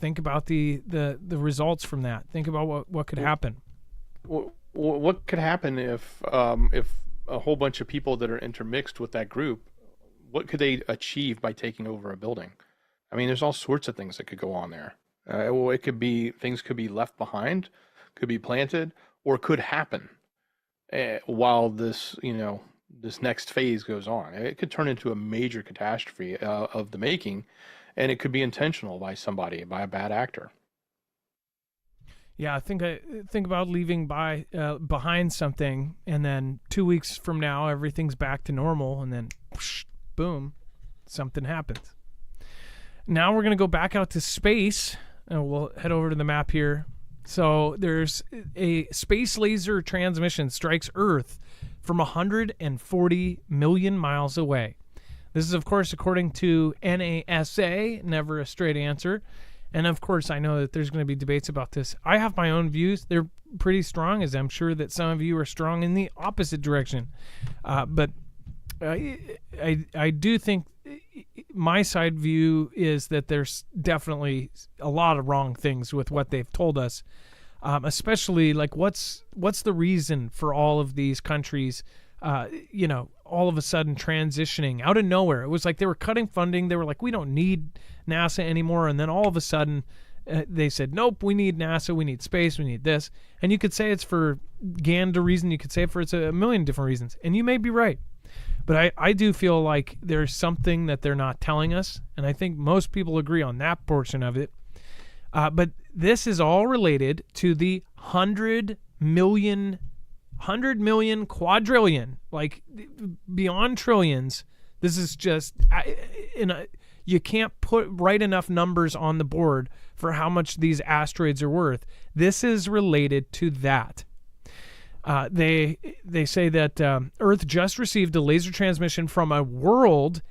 think about the results from that. Think about what could happen. What could happen if a whole bunch of people that are intermixed with that group, what could they achieve by taking over a building? I mean, there's all sorts of things that could go on there. It could be, things could be left behind, could be planted, or could happen while this next phase goes on. It could turn into a major catastrophe of the making, and it could be intentional by somebody, by a bad actor. Yeah, I think about leaving behind something, and then 2 weeks from now, everything's back to normal, and then whoosh, boom, something happens. Now we're gonna go back out to space, and we'll head over to the map here. So there's a space laser transmission strikes Earth from 140 million miles away. This is, of course, according to NASA. Never a straight answer. And of course, I know that there's going to be debates about this. I have my own views. They're pretty strong, as I'm sure that some of you are strong in the opposite direction. But I do think my side view is that there's definitely a lot of wrong things with what they've told us. Especially like what's the reason for all of these countries, all of a sudden transitioning out of nowhere. It was like they were cutting funding. They were like, we don't need NASA anymore. And then all of a sudden they said, nope, we need NASA. We need space. We need this. And you could say it's for gander reason. You could say it's a million different reasons. And you may be right. But I do feel like there's something that they're not telling us. And I think most people agree on that portion of it. But this is all related to the 100 million quadrillion, like beyond trillions. This is just, you can't put right enough numbers on the board for how much these asteroids are worth. This is related to that. They say that Earth just received a laser transmission from a world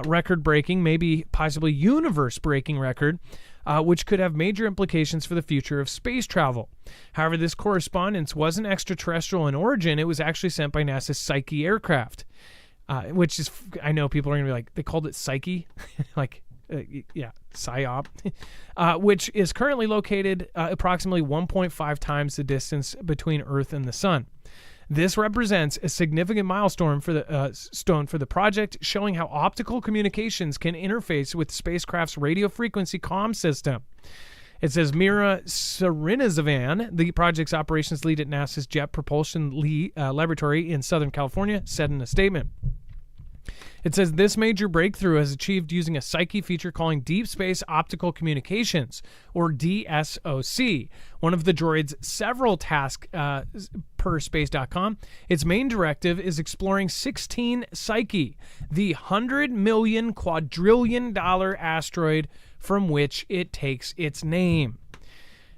record-breaking, maybe possibly universe-breaking record, which could have major implications for the future of space travel. However, this correspondence wasn't extraterrestrial in origin. It was actually sent by NASA's Psyche aircraft, which is, I know people are going to be like, they called it Psyche, like, yeah, PSYOP, which is currently located approximately 1.5 times the distance between Earth and the Sun. This represents a significant milestone for the project, showing how optical communications can interface with spacecraft's radio frequency comm system. It says Mira Srinivasan, the project's operations lead at NASA's Jet Propulsion Laboratory in Southern California, said in a statement. It says this major breakthrough is achieved using a Psyche feature calling Deep Space Optical Communications, or DSOC, one of the droid's several tasks per space.com. Its main directive is exploring 16 Psyche, the $100 million quadrillion asteroid from which it takes its name.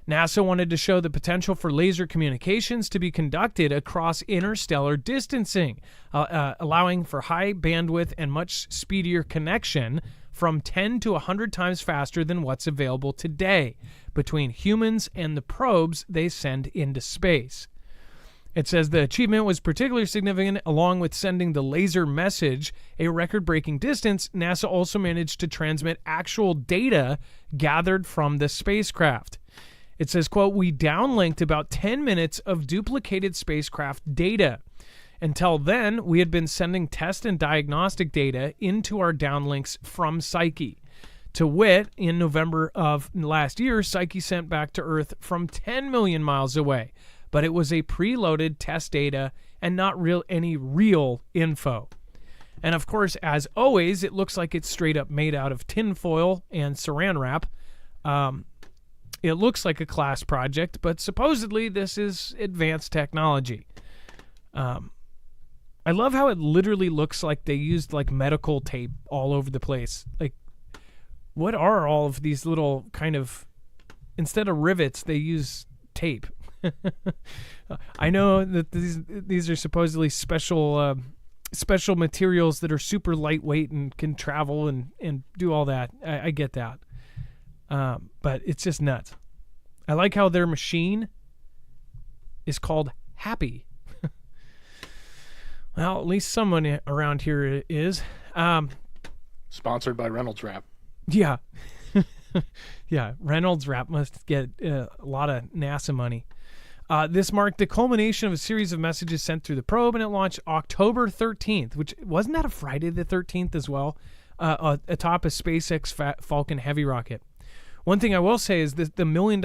NASA wanted to show the potential for laser communications to be conducted across interstellar distancing, allowing for high bandwidth and much speedier connection from 10 to 100 times faster than what's available today between humans and the probes they send into space. It says the achievement was particularly significant along with sending the laser message a record-breaking distance. NASA also managed to transmit actual data gathered from the spacecraft. It says, quote, we downlinked about 10 minutes of duplicated spacecraft data. Until then, we had been sending test and diagnostic data into our downlinks from Psyche. To wit, in November of last year, Psyche sent back to Earth from 10 million miles away, but it was a preloaded test data and not any real info. And of course, as always, it looks like it's straight up made out of tinfoil and saran wrap. It looks like a class project, but supposedly this is advanced technology. I love how it literally looks like they used like medical tape all over the place. Like, what are all of these little kind of, instead of rivets, they use tape. I know that these are supposedly special materials that are super lightweight and can travel and do all that. I get that. But it's just nuts. I like how their machine is called Happy. Well, at least someone around here is. Sponsored by Reynolds Wrap. Yeah. Yeah, Reynolds Wrap must get a lot of NASA money. This marked the culmination of a series of messages sent through the probe, and it launched October 13th, which wasn't that a Friday the 13th as well, atop a SpaceX Falcon Heavy rocket. One thing I will say is that the $1 million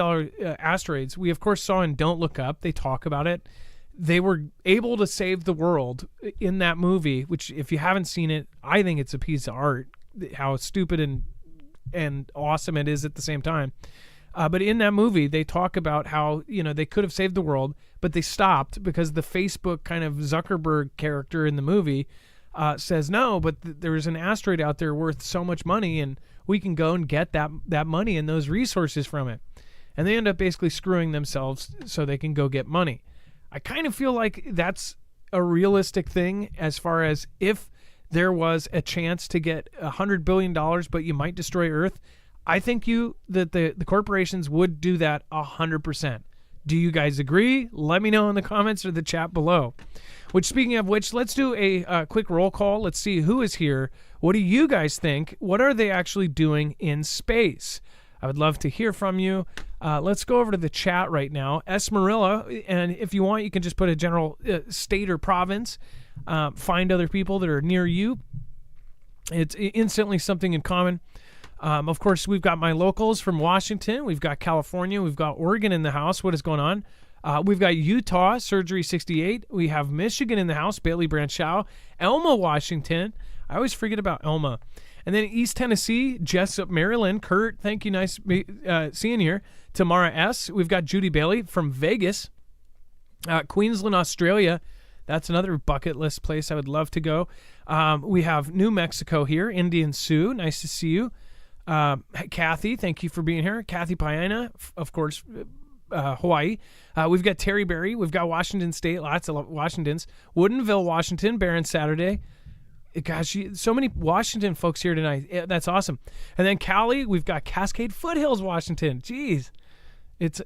asteroids, we of course saw in Don't Look Up. They talk about it. They were able to save the world in that movie, which if you haven't seen it, I think it's a piece of art. How stupid and and awesome it is at the same time. But in that movie, they talk about how, they could have saved the world, but they stopped because the Facebook kind of Zuckerberg character in the movie says, no, but there's an asteroid out there worth so much money, and we can go and get that money and those resources from it. And they end up basically screwing themselves so they can go get money. I kind of feel like that's a realistic thing as far as if there was a chance to get $100 billion, but you might destroy Earth. I think that the corporations would do that 100%. Do you guys agree? Let me know in the comments or the chat below. Which, speaking of which, let's do a quick roll call. Let's see who is here. What do you guys think? What are they actually doing in space? I would love to hear from you. Let's go over to the chat right now. Esmerilla, and if you want, you can just put a general state or province. Find other people that are near you. It's instantly something in common. Of course, we've got my locals from Washington. We've got California. We've got Oregon in the house. What is going on? We've got Utah, Surgery 68. We have Michigan in the house, Bailey Branchow. Elma, Washington. I always forget about Elma. And then East Tennessee, Jessup, Maryland. Kurt, thank you. Nice seeing you here. Tamara S. We've got Judy Bailey from Vegas. Queensland, Australia. That's another bucket list place I would love to go. We have New Mexico here. Indian Sioux, nice to see you. Kathy, thank you for being here. Kathy Piana, of course, Hawaii. We've got Terry Berry. We've got Washington State, lots of Washingtons. Woodinville, Washington, Barron Saturday. Gosh, so many Washington folks here tonight. Yeah, that's awesome. And then Cali, we've got Cascade Foothills, Washington. Jeez, it's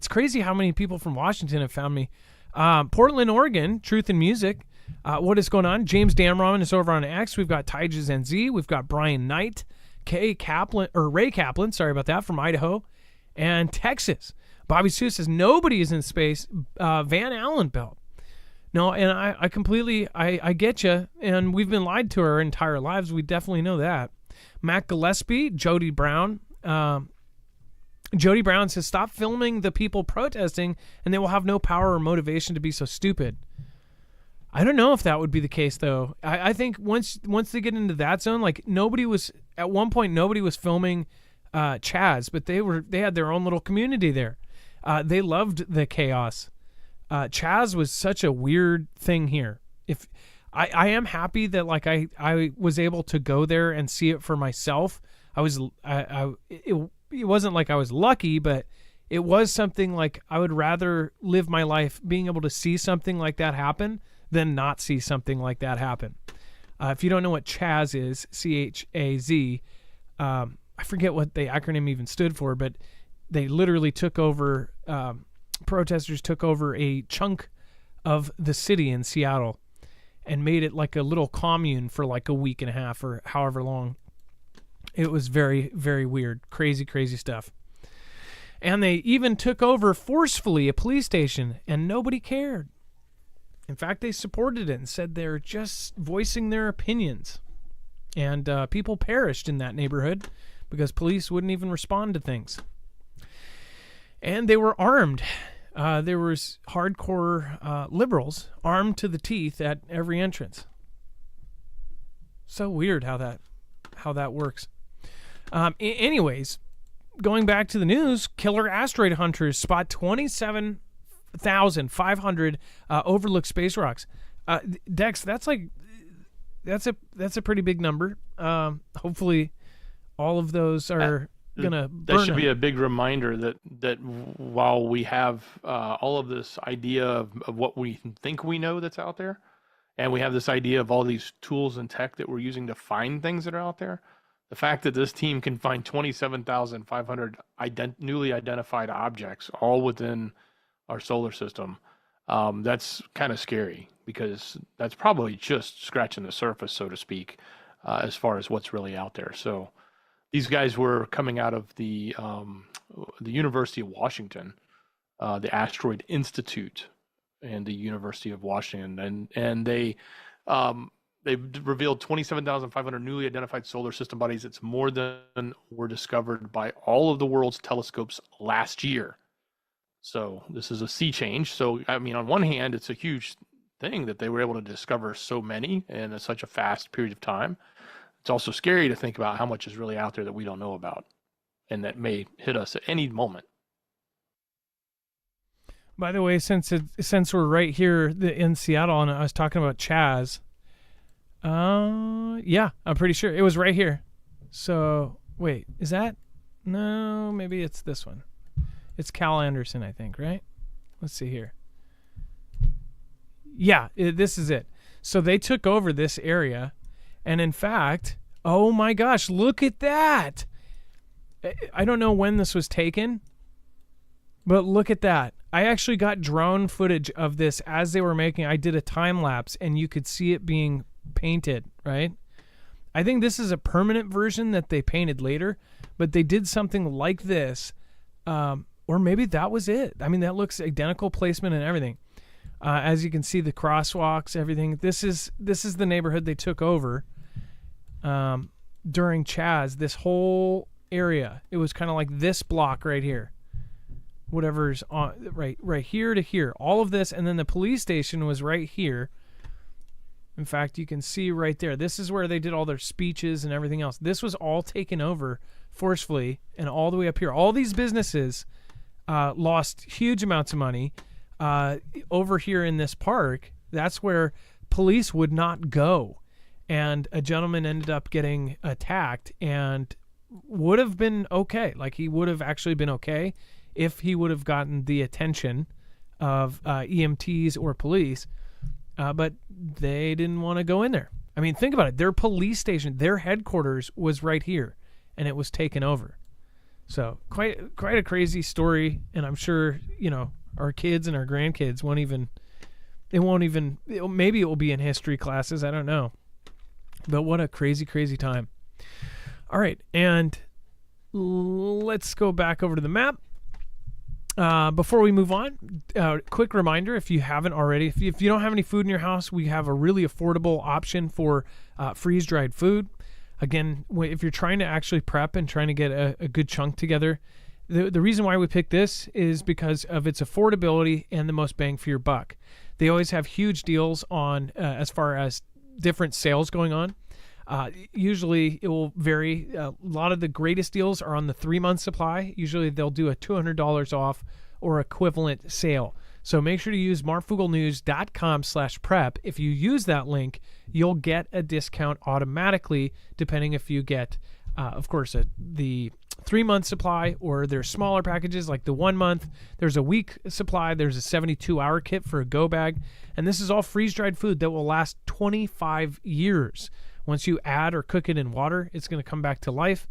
crazy how many people from Washington have found me. Portland, Oregon, Truth in Music. What is going on? James Damron is over on X. We've got Tyja NZ. We've got Brian Knight, Ray Kaplan, sorry about that, from Idaho and Texas. Bobby Sue says nobody is in space. Van Allen Belt. No, and I completely, I get you, and we've been lied to our entire lives. We definitely know that. Matt Gillespie, Jody Brown. Jody Brown says, stop filming the people protesting, and they will have no power or motivation to be so stupid. I don't know if that would be the case, though. I think once they get into that zone, like at one point, nobody was filming Chaz, but they had their own little community there. They loved the chaos. Chaz was such a weird thing here. If I am happy that like I was able to go there and see it for myself. It wasn't like I was lucky, but it was something like I would rather live my life being able to see something like that happen than not see something like that happen. If you don't know what Chaz is, CHAZ, I forget what the acronym even stood for, but they literally took over, protesters took over a chunk of the city in Seattle and made it like a little commune for like a week and a half or however long. It was very, very weird. Crazy, crazy stuff. And they even took over forcefully a police station, and nobody cared. In fact, they supported it and said they're just voicing their opinions. And people perished in that neighborhood because police wouldn't even respond to things. And they were armed. There was hardcore liberals armed to the teeth at every entrance. So weird how that works. Anyways, going back to the news, killer asteroid hunters spot 27,500 overlooked space rocks. Dex, that's a pretty big number. Hopefully, all of those are gonna. That should be a big reminder that while we have all of this idea of what we think we know that's out there, and we have this idea of all these tools and tech that we're using to find things that are out there. The fact that this team can find 27,500 newly identified objects all within our solar system, that's kind of scary because that's probably just scratching the surface, so to speak, as far as what's really out there. So these guys were coming out of the University of Washington, the Asteroid Institute, and the University of Washington, and they revealed 27,500 newly identified solar system bodies. It's more than were discovered by all of the world's telescopes last year. So this is a sea change. So, I mean, on one hand, it's a huge thing that they were able to discover so many in such a fast period of time. It's also scary to think about how much is really out there that we don't know about and that may hit us at any moment. By the way, since we're right here in Seattle, and I was talking about Chaz, yeah, I'm pretty sure it was right here. So wait, is that? No, maybe it's this one. It's Cal Anderson, I think, right? Let's see here. Yeah, this is it. So they took over this area, and in fact, oh my gosh, look at that! I don't know when this was taken, but look at that. I actually got drone footage of this as they were making. I did a time lapse, and you could see it being painted, right? I think this is a permanent version that they painted later, but they did something like this, or maybe that was it. I mean, that looks identical placement and everything. As you can see, the crosswalks, everything. This is the neighborhood they took over during Chaz. This whole area, it was kind of like this block right here. Whatever's on right here to here, all of this, and then the police station was right here. In fact, you can see right there, this is where they did all their speeches and everything else. This was all taken over forcefully, and all the way up here, all these businesses lost huge amounts of money. Over here in this park, that's where police would not go, and a gentleman ended up getting attacked and would have been okay. Like, he would have actually been okay if he would have gotten the attention of EMTs or police, but they didn't want to go in there. I mean, think about it. Their police station, their headquarters was right here, and it was taken over. So quite a crazy story, and I'm sure, our kids and our grandkids maybe it will be in history classes. I don't know. But what a crazy, crazy time. All right, and let's go back over to the map. Before we move on, quick reminder, if you haven't already, if you don't have any food in your house, we have a really affordable option for freeze-dried food. Again, if you're trying to actually prep and trying to get a good chunk together, the reason why we picked this is because of its affordability and the most bang for your buck. They always have huge deals on as far as different sales going on. Usually it will vary. A lot of the greatest deals are on the 3-month supply. Usually they'll do a $200 off or equivalent sale. So make sure to use marfooglenews.com/prep. If you use that link, you'll get a discount automatically, depending if you get, of course, the 3-month supply, or there's smaller packages like the 1 month. There's a week supply. There's a 72-hour kit for a go bag. And this is all freeze-dried food that will last 25 years. Once you add or cook it in water, it's going to come back to life.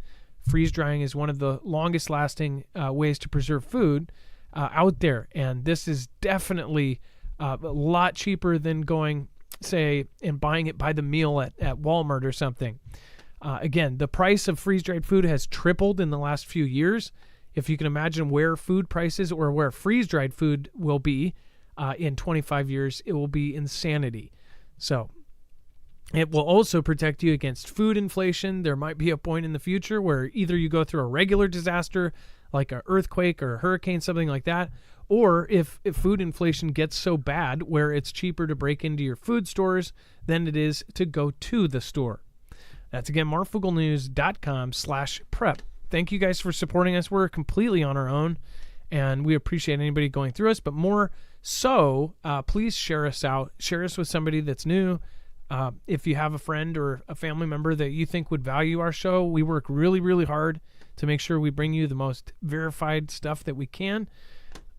Freeze drying is one of the longest lasting ways to preserve food out there. And this is definitely a lot cheaper than going, say, and buying it by the meal at Walmart or something. Again, the price of freeze-dried food has tripled in the last few years. If you can imagine where food prices or where freeze-dried food will be in 25 years, it will be insanity. So it will also protect you against food inflation. There might be a point in the future where either you go through a regular disaster like an earthquake or a hurricane, something like that, or if food inflation gets so bad where it's cheaper to break into your food stores than it is to go to the store. That's, again, marfooglenews.com/prep. Thank you guys for supporting us. We're completely on our own, and we appreciate anybody going through us, but more so, please share us out. Share us with somebody that's new. If you have a friend or a family member that you think would value our show, we work really, really hard to make sure we bring you the most verified stuff that we can.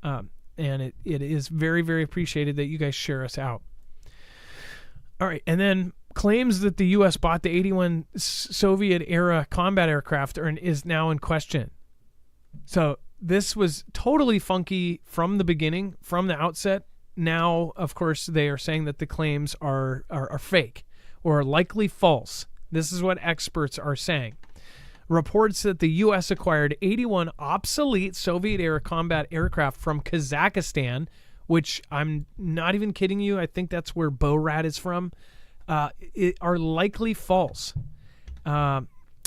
And it is very, very appreciated that you guys share us out. All right. And then claims that the U.S. bought the 81 Soviet-era combat aircraft is now in question. So this was totally funky from the beginning, from the outset. Now, of course, they are saying that the claims are fake or likely false. This is what experts are saying. Reports that the U.S. acquired 81 obsolete Soviet-era combat aircraft from Kazakhstan, which I'm not even kidding you, I think that's where Borat is from, are likely false.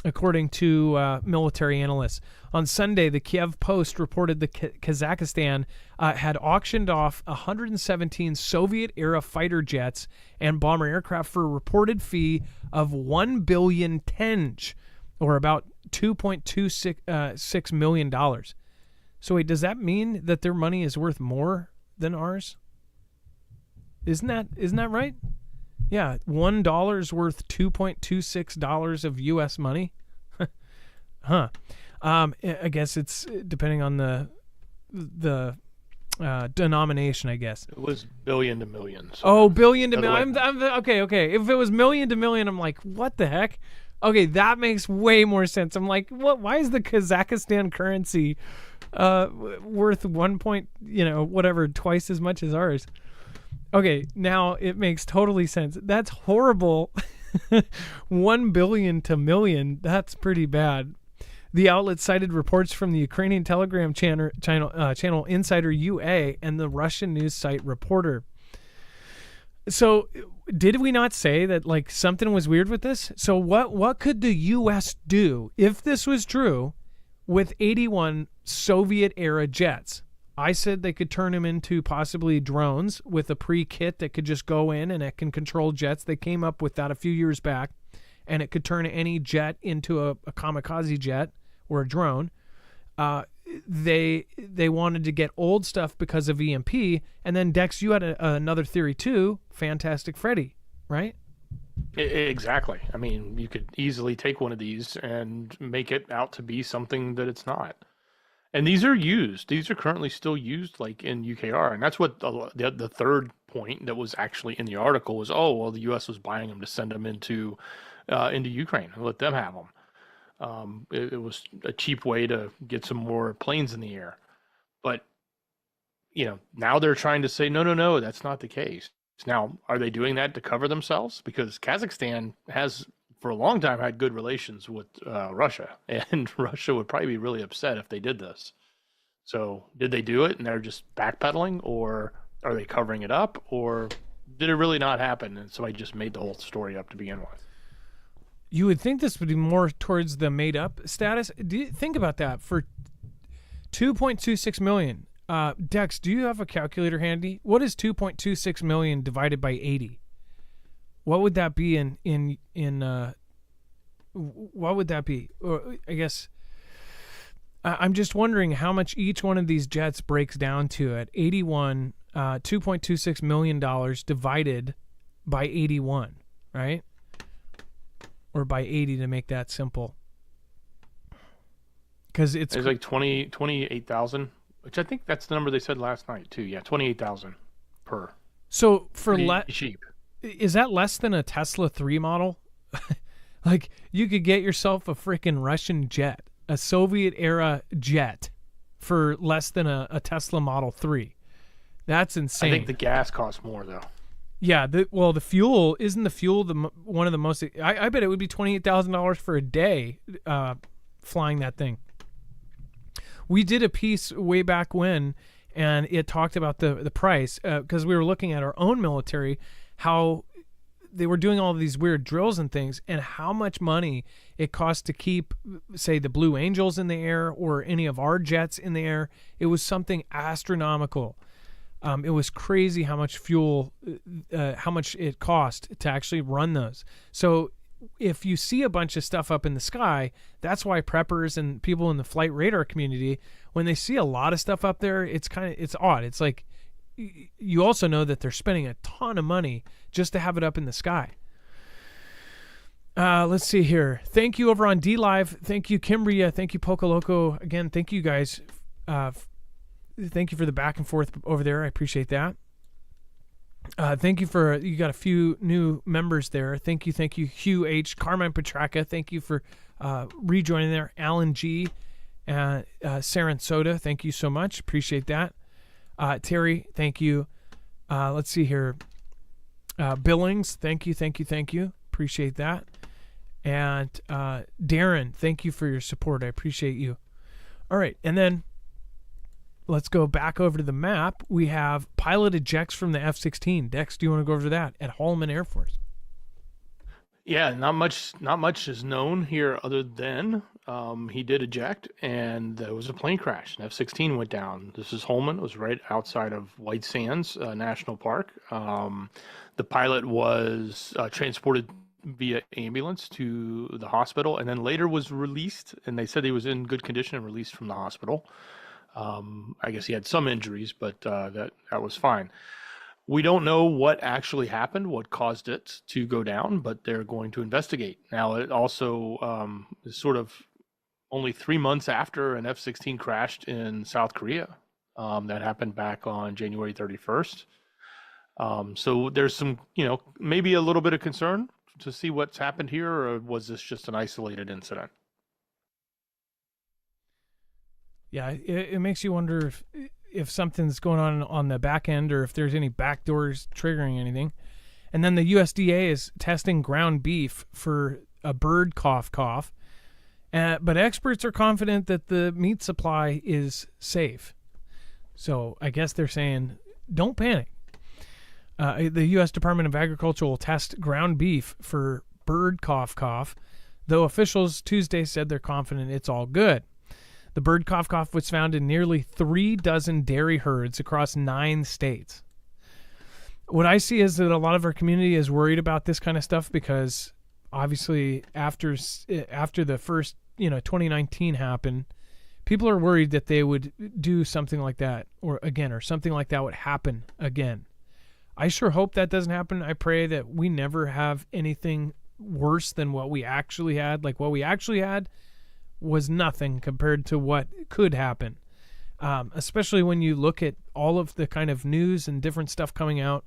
according to military analysts. On Sunday, the Kiev Post reported that Kazakhstan had auctioned off 117 Soviet-era fighter jets and bomber aircraft for a reported fee of 1 billion tenge, or about $2.26 million. So wait, does that mean that their money is worth more than ours? Isn't that right? Yeah, $1 is worth $2.26 of U.S. money. Huh. I guess it's depending on the denomination, I guess. It was billion to million. So oh, billion to million. Okay. If it was million to million, I'm like, what the heck? Okay, that makes way more sense. I'm like, what? Why is the Kazakhstan currency worth twice as much as ours? Okay, now it makes totally sense. That's horrible. 1 billion to million. That's pretty bad. The outlet cited reports from the Ukrainian Telegram channel Insider UA and the Russian news site Reporter. So, did we not say that like something was weird with this? So, what could the U.S. do if this was true with 81 Soviet-era jets? I said they could turn them into possibly drones with a pre-kit that could just go in and it can control jets. They came up with that a few years back, and it could turn any jet into a kamikaze jet or a drone. They wanted to get old stuff because of EMP, and then Dex, you had another theory too, Fantastic Freddy, right? Exactly. I mean, you could easily take one of these and make it out to be something that it's not. And these are used. These are currently still used, like in UKR, and that's what the third point that was actually in the article was. Oh, well, the U.S. was buying them to send them into Ukraine and let them have them. It was a cheap way to get some more planes in the air. But now they're trying to say no, that's not the case. Now, are they doing that to cover themselves? Because Kazakhstan has, for a long time, had good relations with Russia, and Russia would probably be really upset if they did this. So did they do it and they're just backpedaling, or are they covering it up, or did it really not happen and somebody just made the whole story up to begin with? You would think this would be more towards the made up status. Do you think about that? For 2.26 million, Dex, do you have a calculator handy? What is 2.26 million divided by 80? What would that be in what would that be? Or I guess I'm just wondering how much each one of these jets breaks down to at 81, $2.26 million divided by 81, right? Or by 80 to make that simple. Because it's like 28,000, which I think that's the number they said last night too. Yeah, 28,000 per. So for cheap. Is that less than a Tesla 3 model? Like, you could get yourself a freaking Russian jet, a Soviet-era jet, for less than a Tesla Model 3. That's insane. I think the gas costs more, though. Yeah, the fuel, isn't the fuel one of the most... I bet it would be $28,000 for a day flying that thing. We did a piece way back when, and it talked about the price, because we were looking at our own military, how they were doing all of these weird drills and things, and how much money it cost to keep, say, the Blue Angels in the air or any of our jets in the air. It was something astronomical. It was crazy how much fuel, how much it cost to actually run those. So if you see a bunch of stuff up in the sky, that's why preppers and people in the flight radar community, when they see a lot of stuff up there, it's odd. It's like, you also know that they're spending a ton of money just to have it up in the sky. Let's see here. Thank you over on D-Live. Thank you, Kimbria. Thank you, Pocoloco. Again, thank you guys. Thank you for the back and forth over there. I appreciate that. Thank you you got a few new members there. Thank you, Hugh H. Carmine Petraka. Thank you for rejoining there. Alan G. Saren Soda. Thank you so much. Appreciate that. Terry, thank you. Let's see here. Billings, thank you. Appreciate that. And Darren, thank you for your support. I appreciate you. All right, and then let's go back over to the map. We have pilot ejects from the F-16. Dex, do you want to go over that at Holloman Air Force? Yeah, not much is known here other than he did eject, and there was a plane crash. An F-16 went down. This is Holman. It was right outside of White Sands National Park. The pilot was transported via ambulance to the hospital, and then later was released. And they said he was in good condition and released from the hospital. I guess he had some injuries, but that was fine. We don't know what actually happened, what caused it to go down, but they're going to investigate. Now, it also is sort of only 3 months after an F-16 crashed in South Korea. That happened back on January 31st. So there's some, maybe a little bit of concern to see what's happened here, or was this just an isolated incident? Yeah, it makes you wonder if something's going on the back end, or if there's any back doors triggering anything. And then the USDA is testing ground beef for a bird cough. But experts are confident that the meat supply is safe. So I guess they're saying, don't panic. The U.S. Department of Agriculture will test ground beef for bird cough, though officials Tuesday said they're confident it's all good. The bird cough was found in nearly 3 dozen dairy herds across 9 states. What I see is that a lot of our community is worried about this kind of stuff because obviously after the first, 2019 happened, people are worried that they would do something like that or something like that would happen again. I sure hope that doesn't happen. I pray that we never have anything worse than what we actually had. Like what we actually had was nothing compared to what could happen. Especially when you look at all of the kind of news and different stuff coming out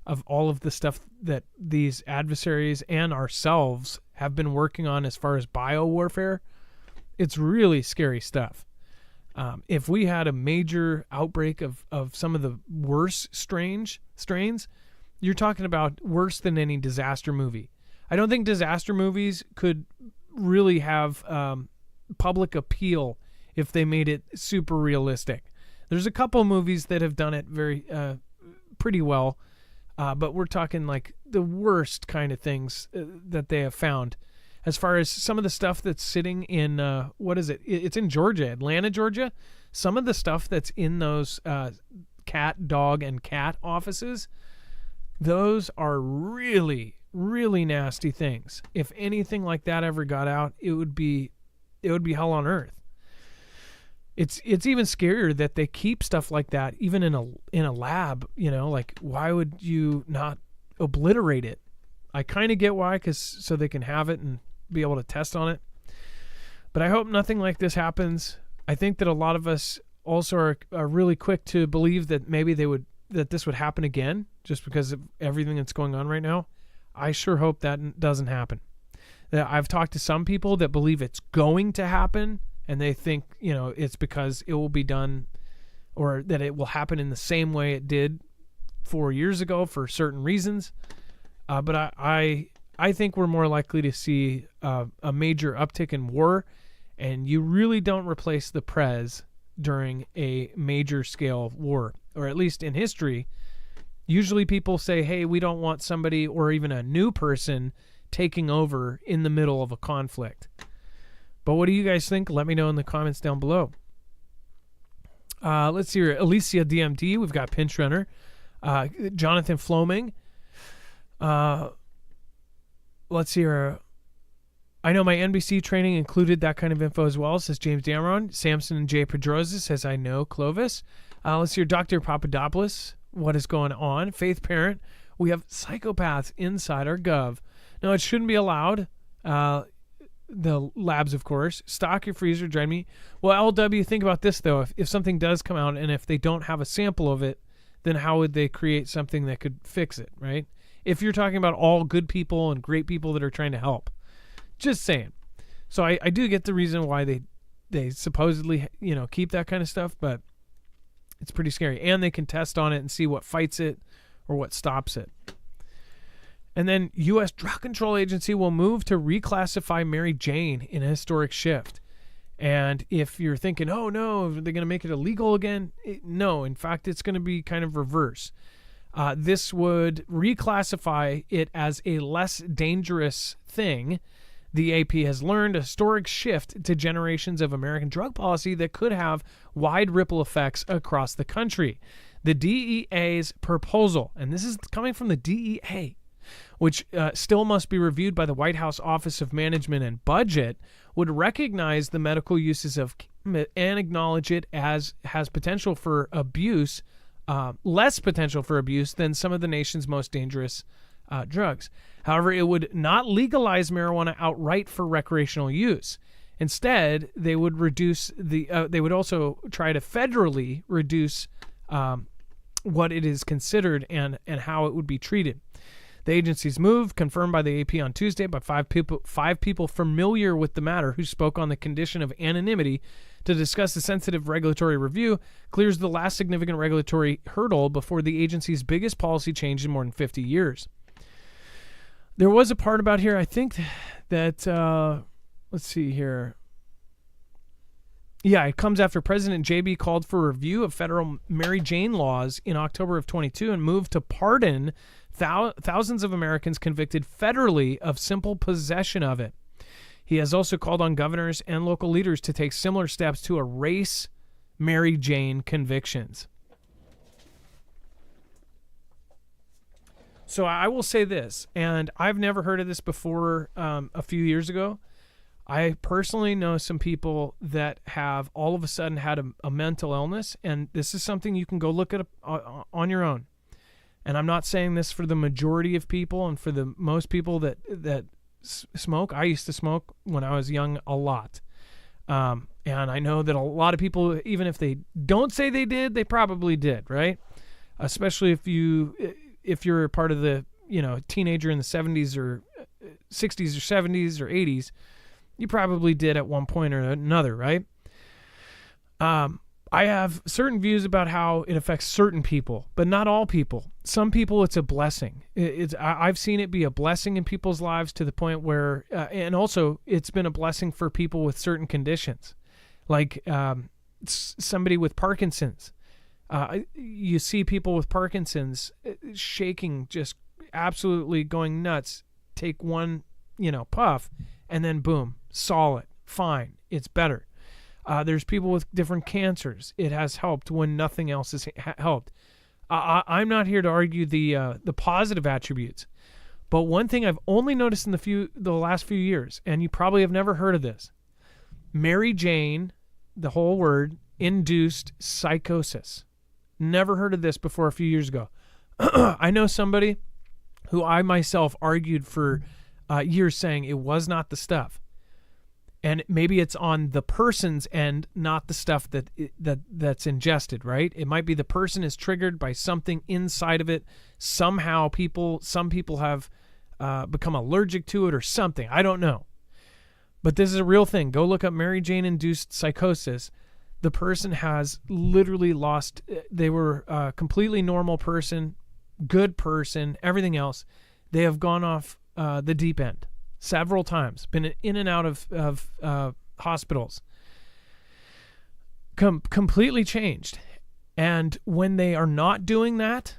of all of the stuff that these adversaries and ourselves have been working on as far as biowarfare. It's really scary stuff. If we had a major outbreak of some of the worst strains, you're talking about worse than any disaster movie. I don't think disaster movies could really have public appeal if they made it super realistic. There's a couple movies that have done it very pretty well, but we're talking like the worst kind of things that they have found. As far as some of the stuff that's sitting in what is it? It's in Georgia, Atlanta, Georgia. Some of the stuff that's in those cat, dog, and cat offices, those are really, really nasty things. If anything like that ever got out, it would be hell on earth. It's even scarier that they keep stuff like that even in a lab. Like why would you not obliterate it? I kind of get why, so they can have it and be able to test on it. But I hope nothing like this happens. I think that a lot of us also are really quick to believe that maybe that this would happen again just because of everything that's going on right now. I sure hope that doesn't happen. I've talked to some people that believe it's going to happen, and they think, it's because it will be done, or that it will happen in the same way it did 4 years ago for certain reasons. But I think we're more likely to see a major uptick in war, and you really don't replace the Prez during a major scale war, or at least in history. Usually people say, hey, we don't want somebody or even a new person taking over in the middle of a conflict. But what do you guys think? Let me know in the comments down below. Let's see here. Alicia DMD. We've got Pinch Runner. Jonathan Floming. Let's see here. I know my NBC training included that kind of info as well, says James Dameron. Samson and Jay Pedroza says, I know Clovis. Let's hear Dr. Papadopoulos. What is going on? Faith Parent. We have psychopaths inside our gov. No, it shouldn't be allowed. The labs, of course. Stock your freezer, drive me. Well, LW, think about this, though. If something does come out and if they don't have a sample of it, then how would they create something that could fix it, right? If you're talking about all good people and great people that are trying to help. Just saying. So I do get the reason why they supposedly, keep that kind of stuff, but it's pretty scary. And they can test on it and see what fights it or what stops it. And then U.S. Drug Control Agency will move to reclassify Mary Jane in a historic shift. And if you're thinking, oh no, are they going to make it illegal again? No, in fact, it's going to be kind of reverse. This would reclassify it as a less dangerous thing. The AP has learned a historic shift to generations of American drug policy that could have wide ripple effects across the country. The DEA's proposal, and this is coming from the DEA, which still must be reviewed by the White House Office of Management and Budget, would recognize the medical uses of and acknowledge it as has potential for abuse, less potential for abuse than some of the nation's most dangerous drugs. However, it would not legalize marijuana outright for recreational use. Instead, they would reduce they would also try to federally reduce what it is considered and how it would be treated. The agency's move, confirmed by the AP on Tuesday by five people familiar with the matter who spoke on the condition of anonymity to discuss the sensitive regulatory review, clears the last significant regulatory hurdle before the agency's biggest policy change in more than 50 years. There was a part about here, I think that, let's see here. Yeah, it comes after President JB called for a review of federal Mary Jane laws in October of 22 and moved to pardon thousands of Americans convicted federally of simple possession of it. He has also called on governors and local leaders to take similar steps to erase Mary Jane convictions. So I will say this, and I've never heard of this before a few years ago. I personally know some people that have all of a sudden had a mental illness, and this is something you can go look at on your own. And I'm not saying this for the majority of people and for the most people that smoke. I used to smoke when I was young a lot. And I know that a lot of people, even if they don't say they did, they probably did, right? Especially if you're part of the, teenager in the 70s or 60s or 70s or 80s, you probably did at one point or another, right? I have certain views about how it affects certain people, but not all people. Some people, it's a blessing. I've seen it be a blessing in people's lives to the point where, and also it's been a blessing for people with certain conditions, like somebody with Parkinson's. You see people with Parkinson's shaking, just absolutely going nuts. Take one, puff, and then boom, solid, fine, it's better. There's people with different cancers. It has helped when nothing else has helped. I'm not here to argue the positive attributes, but one thing I've only noticed in the last few years, and you probably have never heard of this, Mary Jane, the whole word, induced psychosis. Never heard of this before a few years ago. I know somebody who I myself argued for years saying it was not the stuff. And maybe it's on the person's end, not the stuff that's ingested, right? It might be the person is triggered by something inside of it. Somehow some people have become allergic to it or something. I don't know. But this is a real thing. Go look up Mary Jane-induced psychosis. The person has literally lost, they were a completely normal person, good person, everything else. They have gone off the deep end. Several times, been in and out of hospitals, completely changed. And when they are not doing that,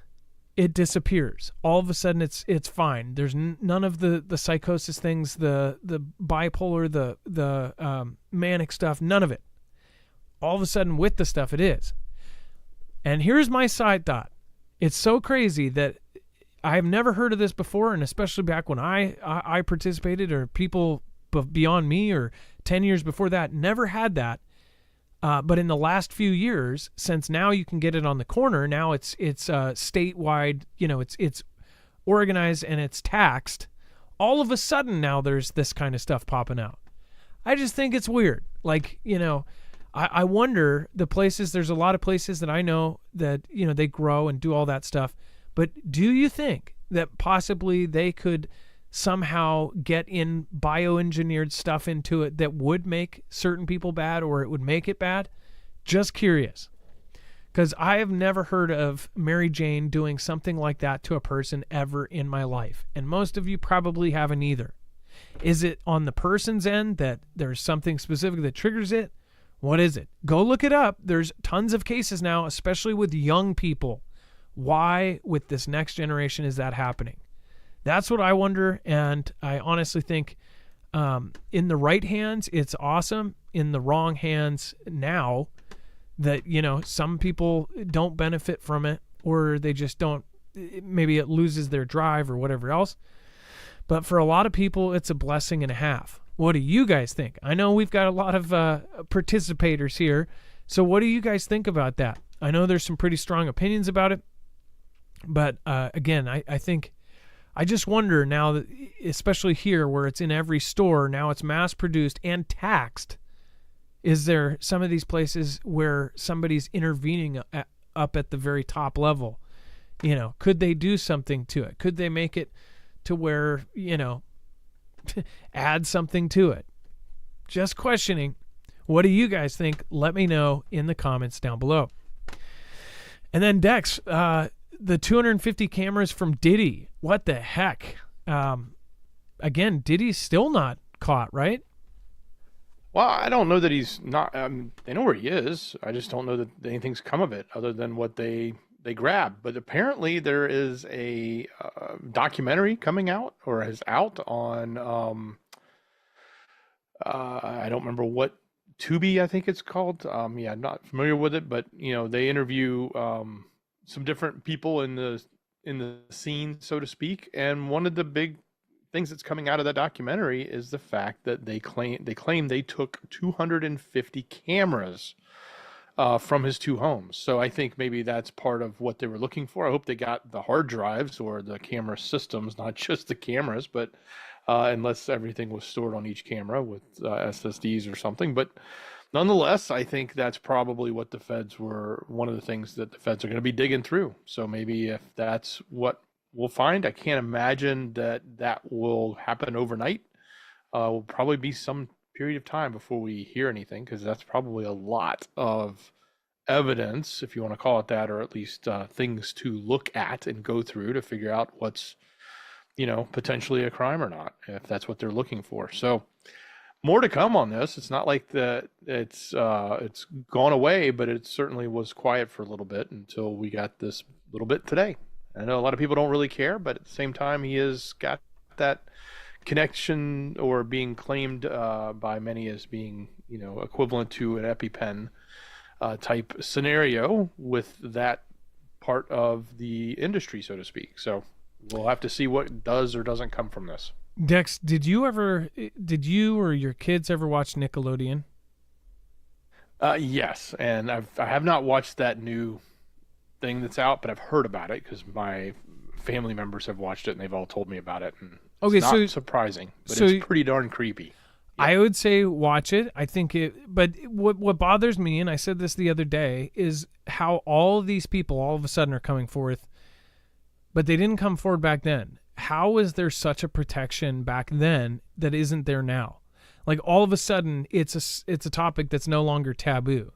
it disappears. All of a sudden, it's fine. There's none of the psychosis things, the bipolar, the manic stuff, none of it. All of a sudden, with the stuff, it is. And here's my side thought. It's so crazy that I've never heard of this before, and especially back when I participated, or people beyond me, or 10 years before that, never had that. But in the last few years, since now you can get it on the corner, now it's statewide, it's organized and it's taxed. All of a sudden now there's this kind of stuff popping out. I just think it's weird. Like, I wonder there's a lot of places that I know that, they grow and do all that stuff. But do you think that possibly they could somehow get in bioengineered stuff into it that would make certain people bad, or it would make it bad? Just curious. Because I have never heard of Mary Jane doing something like that to a person ever in my life. And most of you probably haven't either. Is it on the person's end that there's something specific that triggers it? What is it? Go look it up. There's tons of cases now, especially with young people, Why, with this next generation, is that happening? That's what I wonder, and I honestly think in the right hands, it's awesome. In the wrong hands now, that, you know, some people don't benefit from it, or they just don't, maybe it loses their drive or whatever else. But for a lot of people, it's a blessing and a half. What do you guys think? I know we've got a lot of participators here. So what do you guys think about that? I know there's some pretty strong opinions about it. But again, I think, I just wonder now that, especially here where it's in every store, now it's mass produced and taxed. Is there some of these places where somebody's intervening up at the very top level? You know, could they do something to it? Could they make it to where, you know, add something to it? Just questioning. What do you guys think? Let me know in the comments down below. And then Dex, the 250 cameras from Diddy. What the heck? Again, Diddy's still not caught, right? Well, I don't know that he's not. They know where he is. I just don't know that anything's come of it other than what they grabbed. But apparently there is a documentary coming out, or is out on, I don't remember what, Tubi, I think it's called. Yeah, I'm not familiar with it, but you know, they interview some different people in the scene, so to speak. And one of the big things that's coming out of that documentary is the fact that they claim they took 250 cameras from his two homes. So I think maybe that's part of what they were looking for. I hope they got the hard drives or the camera systems, not just the cameras, but unless everything was stored on each camera with SSDs or something. But nonetheless, I think that's probably what the feds were, one of the things that the feds are going to be digging through. So maybe if that's what we'll find, I can't imagine that will happen overnight. Will probably be some period of time before we hear anything, because that's probably a lot of evidence, if you want to call it that, or at least things to look at and go through to figure out what's, you know, potentially a crime or not, if that's what they're looking for. So more to come on this. It's not like it's gone away, but it certainly was quiet for a little bit until we got this little bit today. I know a lot of people don't really care, but at the same time, he has got that connection, or being claimed by many as being, you know, equivalent to an EpiPen type scenario with that part of the industry, so to speak. So we'll have to see what does or doesn't come from this. Dex, did you or your kids ever watch Nickelodeon? Yes, and I have not watched that new thing that's out, but I've heard about it because my family members have watched it and they've all told me about it. And it's not surprising, but it's pretty darn creepy. Yeah. I would say watch it. I think but what bothers me, and I said this the other day, is how all of these people all of a sudden are coming forth, but they didn't come forward back then. How is there such a protection back then that isn't there now? Like all of a sudden it's a topic that's no longer taboo.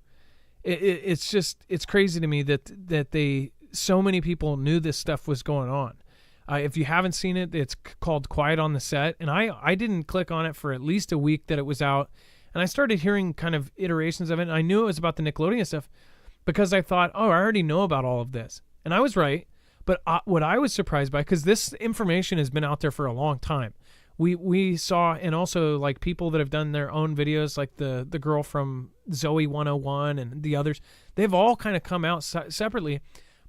It's crazy to me that so many people knew this stuff was going on. If you haven't seen it, it's called Quiet on the Set, and I didn't click on it for at least a week that it was out, and I started hearing kind of iterations of it, and I knew it was about the Nickelodeon stuff because I thought, oh, I already know about all of this, and I was right. But what I was surprised by, because this information has been out there for a long time, we saw, and also like people that have done their own videos, like the girl from Zoe 101 and the others, they've all kind of come out separately,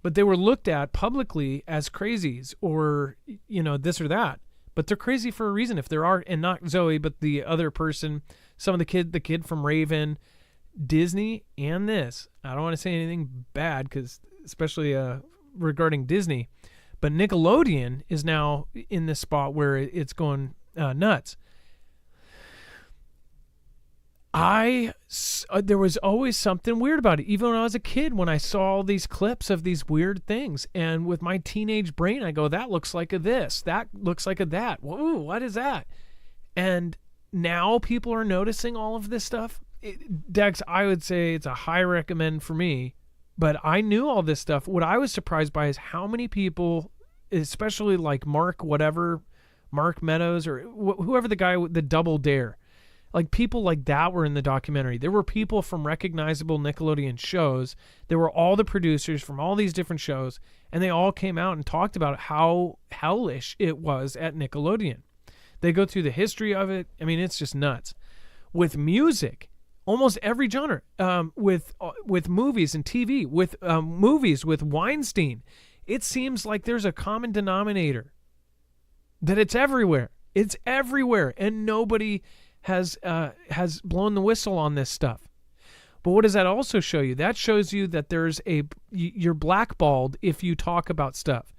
but they were looked at publicly as crazies or, you know, this or that. But they're crazy for a reason. If there are, and not Zoe, but the other person, some of the kid from Raven, Disney, and this. I don't want to say anything bad, because especially regarding Disney, but Nickelodeon is now in this spot where it's going nuts. There was always something weird about it, even when I was a kid, when I saw all these clips of these weird things, and with my teenage brain I go, that looks like a this, that looks like a that, whoa, what is that? And now people are noticing all of this stuff. Dex, I would say it's a high recommend for me, but I knew all this stuff. What I was surprised by is how many people, especially like Mark Meadows, or whoever the guy with the Double Dare, Like people like that were in the documentary. There were people from recognizable Nickelodeon shows. There were all the producers from all these different shows, and they all came out and talked about how hellish it was at Nickelodeon. They go through the history of it. I mean, it's just nuts. With music, almost every genre, with movies and TV, with movies with Weinstein, it seems like there's a common denominator. That it's everywhere. It's everywhere, and nobody has blown the whistle on this stuff. But what does that also show you? That shows you that you're blackballed if you talk about stuff.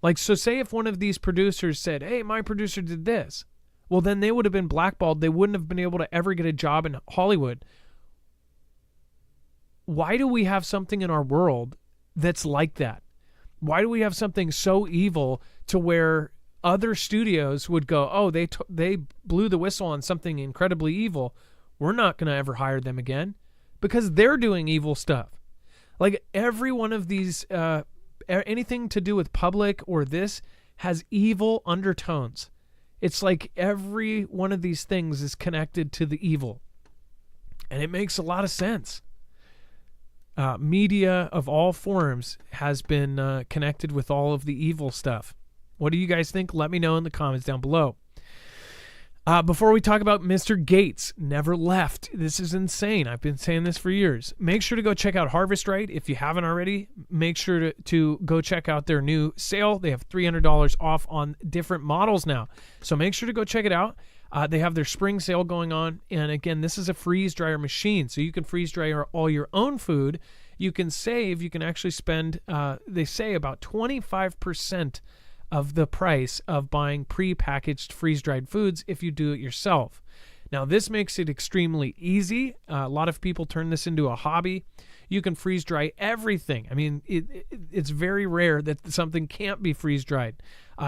Like, so say if one of these producers said, hey, my producer did this. Well, then they would have been blackballed. They wouldn't have been able to ever get a job in Hollywood. Why do we have something in our world that's like that? Why do we have something so evil to where other studios would go, oh, they blew the whistle on something incredibly evil. We're not going to ever hire them again because they're doing evil stuff. Like every one of these, anything to do with public or this has evil undertones. It's like every one of these things is connected to the evil. And it makes a lot of sense. Media of all forms has been connected with all of the evil stuff. What do you guys think? Let me know in the comments down below. Before we talk about Mr. Gates, never left. This is insane. I've been saying this for years. Make sure to go check out Harvest Right. If you haven't already, make sure to go check out their new sale. They have $300 off on different models now. So make sure to go check it out. They have their spring sale going on. And again, this is a freeze dryer machine. So you can freeze dry all your own food. You can actually spend, they say about 25% of the price of buying pre-packaged freeze-dried foods if you do it yourself. Now, this makes it extremely easy. A lot of people turn this into a hobby. You can freeze-dry everything. I mean, it's very rare that something can't be freeze-dried.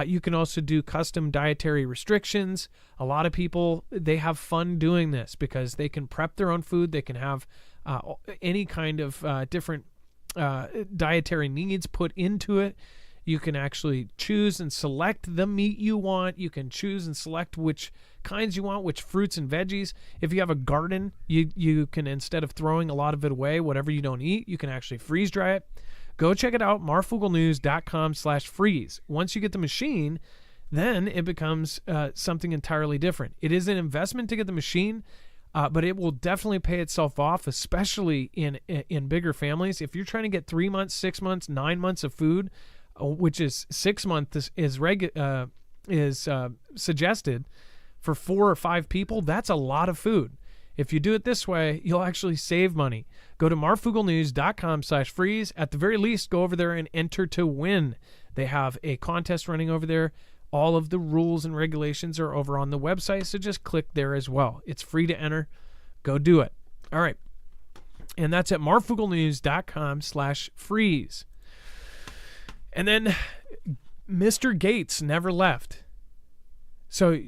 You can also do custom dietary restrictions. A lot of people, they have fun doing this because they can prep their own food. They can have any kind of different dietary needs put into it. You can actually choose and select the meat you want. You can choose and select which kinds you want, which fruits and veggies. If you have a garden, you can, instead of throwing a lot of it away, whatever you don't eat, you can actually freeze dry it. Go check it out, marfooglenews.com/freeze. Once you get the machine, then it becomes something entirely different. It is an investment to get the machine, but it will definitely pay itself off, especially in bigger families. If you're trying to get 3 months, 6 months, 9 months of food, which is 6 months is suggested for 4 or 5 people, that's a lot of food. If you do it this way, you'll actually save money. Go to marfooglenews.com/freeze. At the very least, go over there and enter to win. They have a contest running over there. All of the rules and regulations are over on the website, so just click there as well. It's free to enter. Go do it. All right. And that's at marfooglenews.com/freeze. And then Mr. Gates never left. So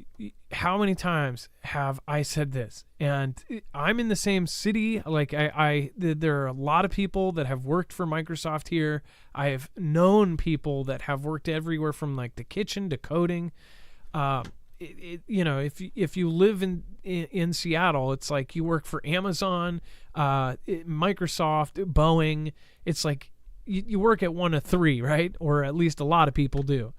how many times have I said this? And I'm in the same city. Like there are a lot of people that have worked for Microsoft here. I have known people that have worked everywhere from like the kitchen to coding. If you live in Seattle, it's like you work for Amazon, Microsoft, Boeing. It's like you work at one of 3, right? Or at least a lot of people do.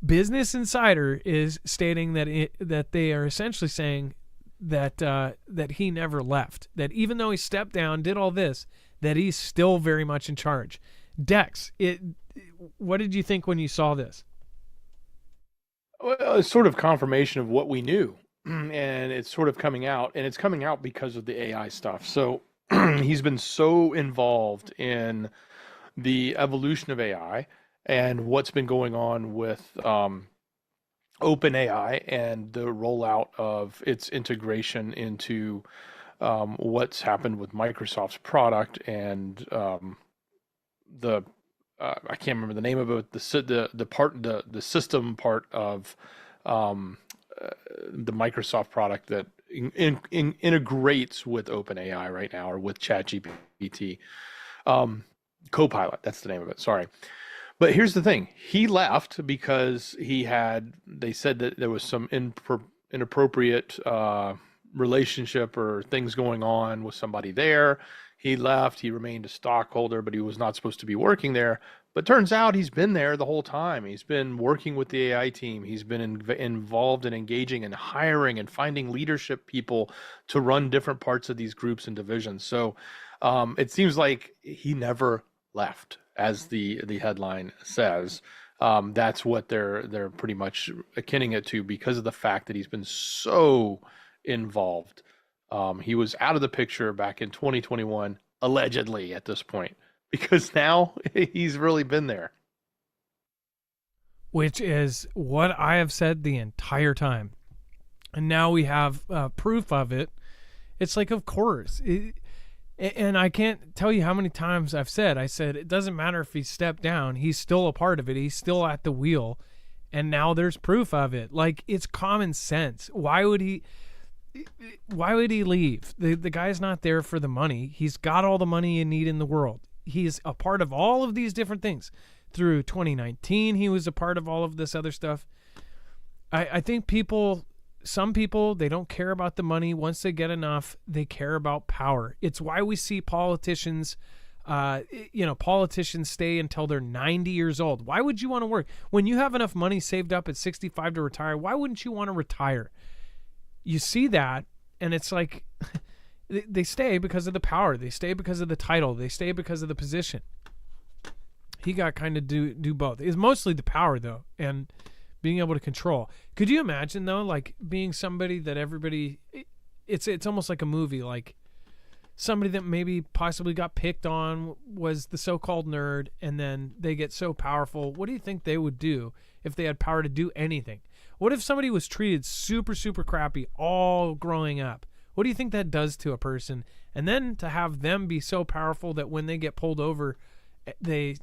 Business Insider is stating that they are essentially saying that he never left. That even though he stepped down, did all this, that he's still very much in charge. Dex, what did you think when you saw this? Well, it's sort of confirmation of what we knew, and it's sort of coming out, and it's coming out because of the AI stuff. So he's been so involved in the evolution of AI and what's been going on with OpenAI and the rollout of its integration into what's happened with Microsoft's product and I can't remember the name of it, the system part of the Microsoft product that integrates with OpenAI right now, or with ChatGPT. Copilot, that's the name of it. Sorry. But here's the thing. He left because they said that there was some inappropriate relationship or things going on with somebody there. He left. He remained a stockholder, but he was not supposed to be working there. But turns out he's been there the whole time. He's been working with the AI team. He's been involved in engaging and hiring and finding leadership people to run different parts of these groups and divisions. So it seems like he never left, as the headline says. That's what they're pretty much akinning it to, because of the fact that he's been so involved. He was out of the picture back in 2021, allegedly at this point, because now he's really been there. Which is what I have said the entire time. And now we have proof of it. It's like, of course. And I can't tell you how many times I said, it doesn't matter if he stepped down. He's still a part of it. He's still at the wheel. And now there's proof of it. Like, it's common sense. Why would he leave? The guy's not there for the money. He's got all the money you need in the world. He's a part of all of these different things. Through 2019, he was a part of all of this other stuff. I think some people, they don't care about the money. Once they get enough, they care about power. It's why we see politicians, politicians stay until they're 90 years old. Why would you want to work? When you have enough money saved up at 65 to retire, why wouldn't you want to retire? You see that, and it's like they stay because of the power. They stay because of the title. They stay because of the position. He got kind of do both. It's mostly the power, though, and being able to control. Could you imagine, though, like being somebody that everybody, it's almost like a movie, like somebody that maybe possibly got picked on, was the so-called nerd, and then they get so powerful. What do you think they would do if they had power to do anything? What if somebody was treated super, super crappy all growing up? What do you think that does to a person? And then to have them be so powerful that when they get pulled over, they,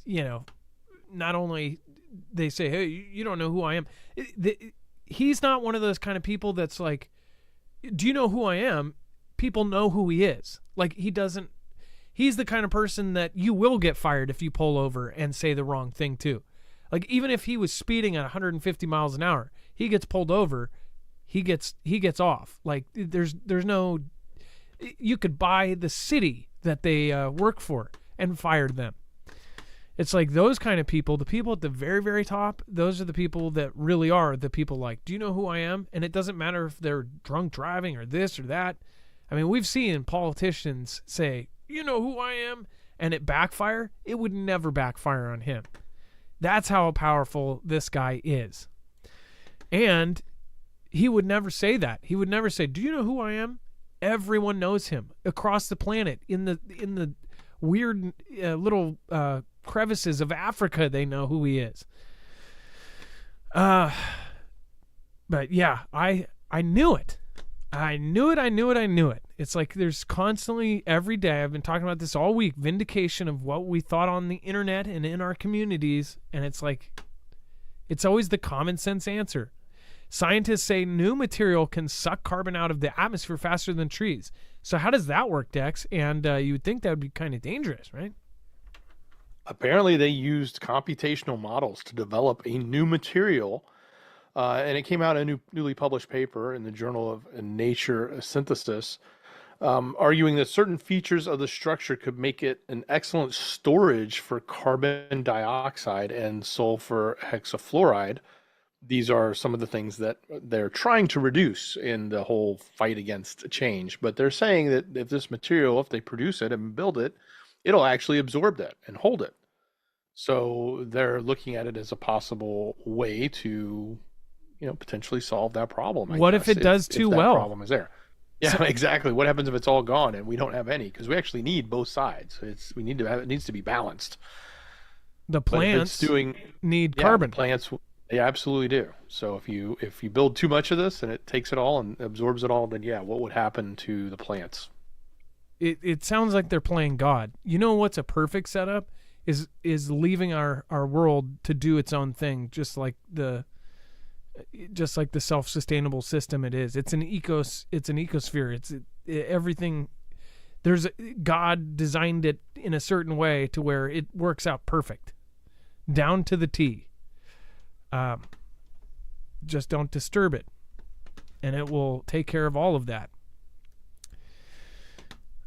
not only they say, hey, you don't know who I am. He's not one of those kind of people that's like, do you know who I am? People know who he is. Like, he's the kind of person that you will get fired if you pull over and say the wrong thing too. Like, even if he was speeding at 150 miles an hour, he gets pulled over, he gets off. Like, there's no, you could buy the city that they work for and fire them. It's like those kind of people, the people at the very, very top, those are the people that really are the people like, do you know who I am? And it doesn't matter if they're drunk driving or this or that. I mean, we've seen politicians say, you know who I am? And it backfire. It would never backfire on him. That's how powerful this guy is. And he would never say that. He would never say, do you know who I am? Everyone knows him across the planet. In the weird little crevices of Africa, they know who he is. But yeah, I knew it. I knew it. It's like there's constantly, every day, I've been talking about this all week, vindication of what we thought on the internet and in our communities. And it's like, it's always the common sense answer. Scientists say new material can suck carbon out of the atmosphere faster than trees. So how does that work, Dex? And you would think that would be kind of dangerous, right? Apparently, they used computational models to develop a new material, and it came out in a newly published paper in the Journal of Nature Synthesis, arguing that certain features of the structure could make it an excellent storage for carbon dioxide and sulfur hexafluoride. These are some of the things that they're trying to reduce in the whole fight against change. But they're saying that if this material, if they produce it and build it, it'll actually absorb that and hold it. So they're looking at it as a possible way to, potentially solve that problem. What if it does too well? That problem is there. Yeah, exactly. What happens if it's all gone and we don't have any? Because we actually need both sides. It needs to be balanced. The plants need carbon. Plants, they absolutely do. So if you build too much of this and it takes it all and absorbs it all, then what would happen to the plants? It sounds like they're playing God. You know what's a perfect setup is leaving our world to do its own thing, just like the self-sustainable system it is. It's an ecosphere. It's everything. God designed it in a certain way to where it works out perfect, down to the T. Just don't disturb it, and it will take care of all of that.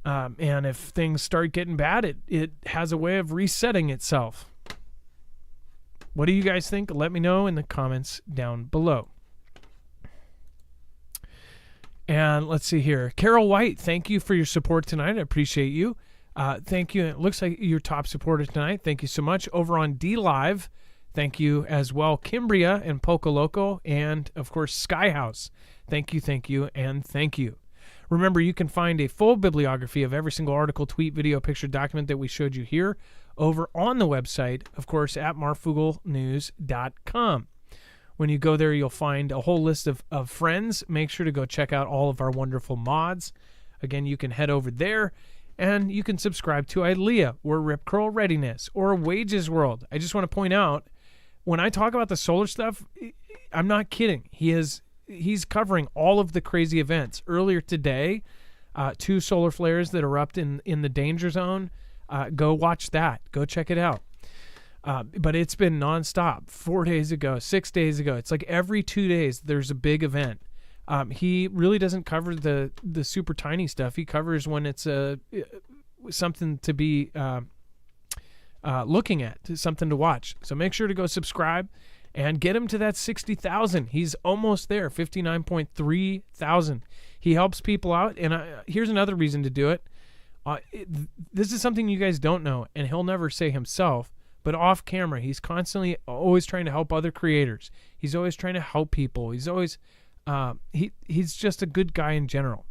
And if things start getting bad, it has a way of resetting itself. What do you guys think? Let me know in the comments down below. And let's see here. Carol White, thank you for your support tonight. I appreciate you. Thank you. It looks like your top supporter tonight. Thank you so much. Over on D Live, thank you as well. Kimbria and Poco Loco, and of course Skyhouse. Thank you, and thank you. Remember, you can find a full bibliography of every single article, tweet, video, picture, document that we showed you here over on the website, of course, at marfooglenews.com. When you go there, you'll find a whole list of friends. Make sure to go check out all of our wonderful mods. Again, you can head over there, and you can subscribe to ILEA or Rip Curl Readiness or Wages World. I just want to point out, when I talk about the solar stuff, I'm not kidding. He's covering all of the crazy events. Earlier today, 2 solar flares that erupt in the danger zone. Go watch that. Go check it out. But it's been nonstop. 4 days ago, 6 days ago. It's like every 2 days there's a big event. He really doesn't cover the super tiny stuff. He covers when it's something to be looking at, something to watch. So make sure to go subscribe and get him to that 60,000. He's almost there, 59.3 thousand. He helps people out, and here's another reason to do it. This is something you guys don't know, and he'll never say himself, but off camera, he's constantly always trying to help other creators. He's always trying to help people. He's always he's just a good guy in general.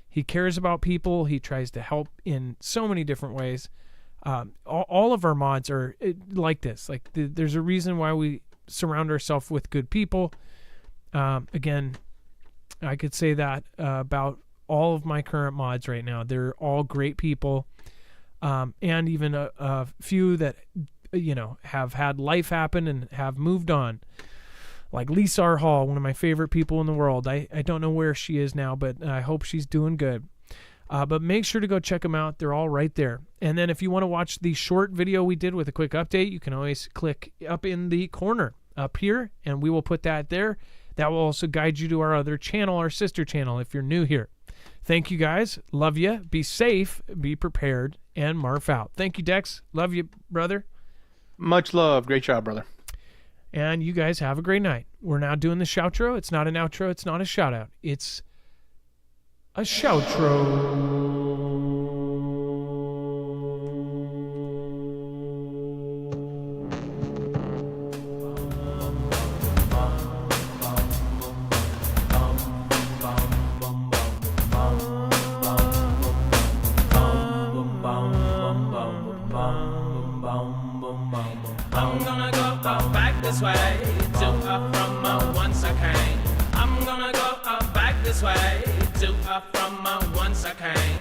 He cares about people. He tries to help in so many different ways. All of our mods are like this. Like there's a reason why we surround ourselves with good people. Again, I could say that about all of my current mods right now. They're all great people, and even a few that have had life happen and have moved on, like Lisa Hall, one of my favorite people in the world. I don't know where she is now, but I hope she's doing good. But make sure to go check them out. They're all right there. And then if you want to watch the short video we did with a quick update, you can always click up in the corner up here, and we will put that there. That will also guide you to our other channel, our sister channel, if you're new here. Thank you, guys. Love you. Be safe. Be prepared. And Marf out. Thank you, Dex. Love you, brother. Much love. Great job, brother. And you guys have a great night. We're now doing the shoutro. It's not an outro. It's not a shout out. It's a shoutro. I'm gonna go back this way to from once I came. I'm gonna go back this way to from once I came.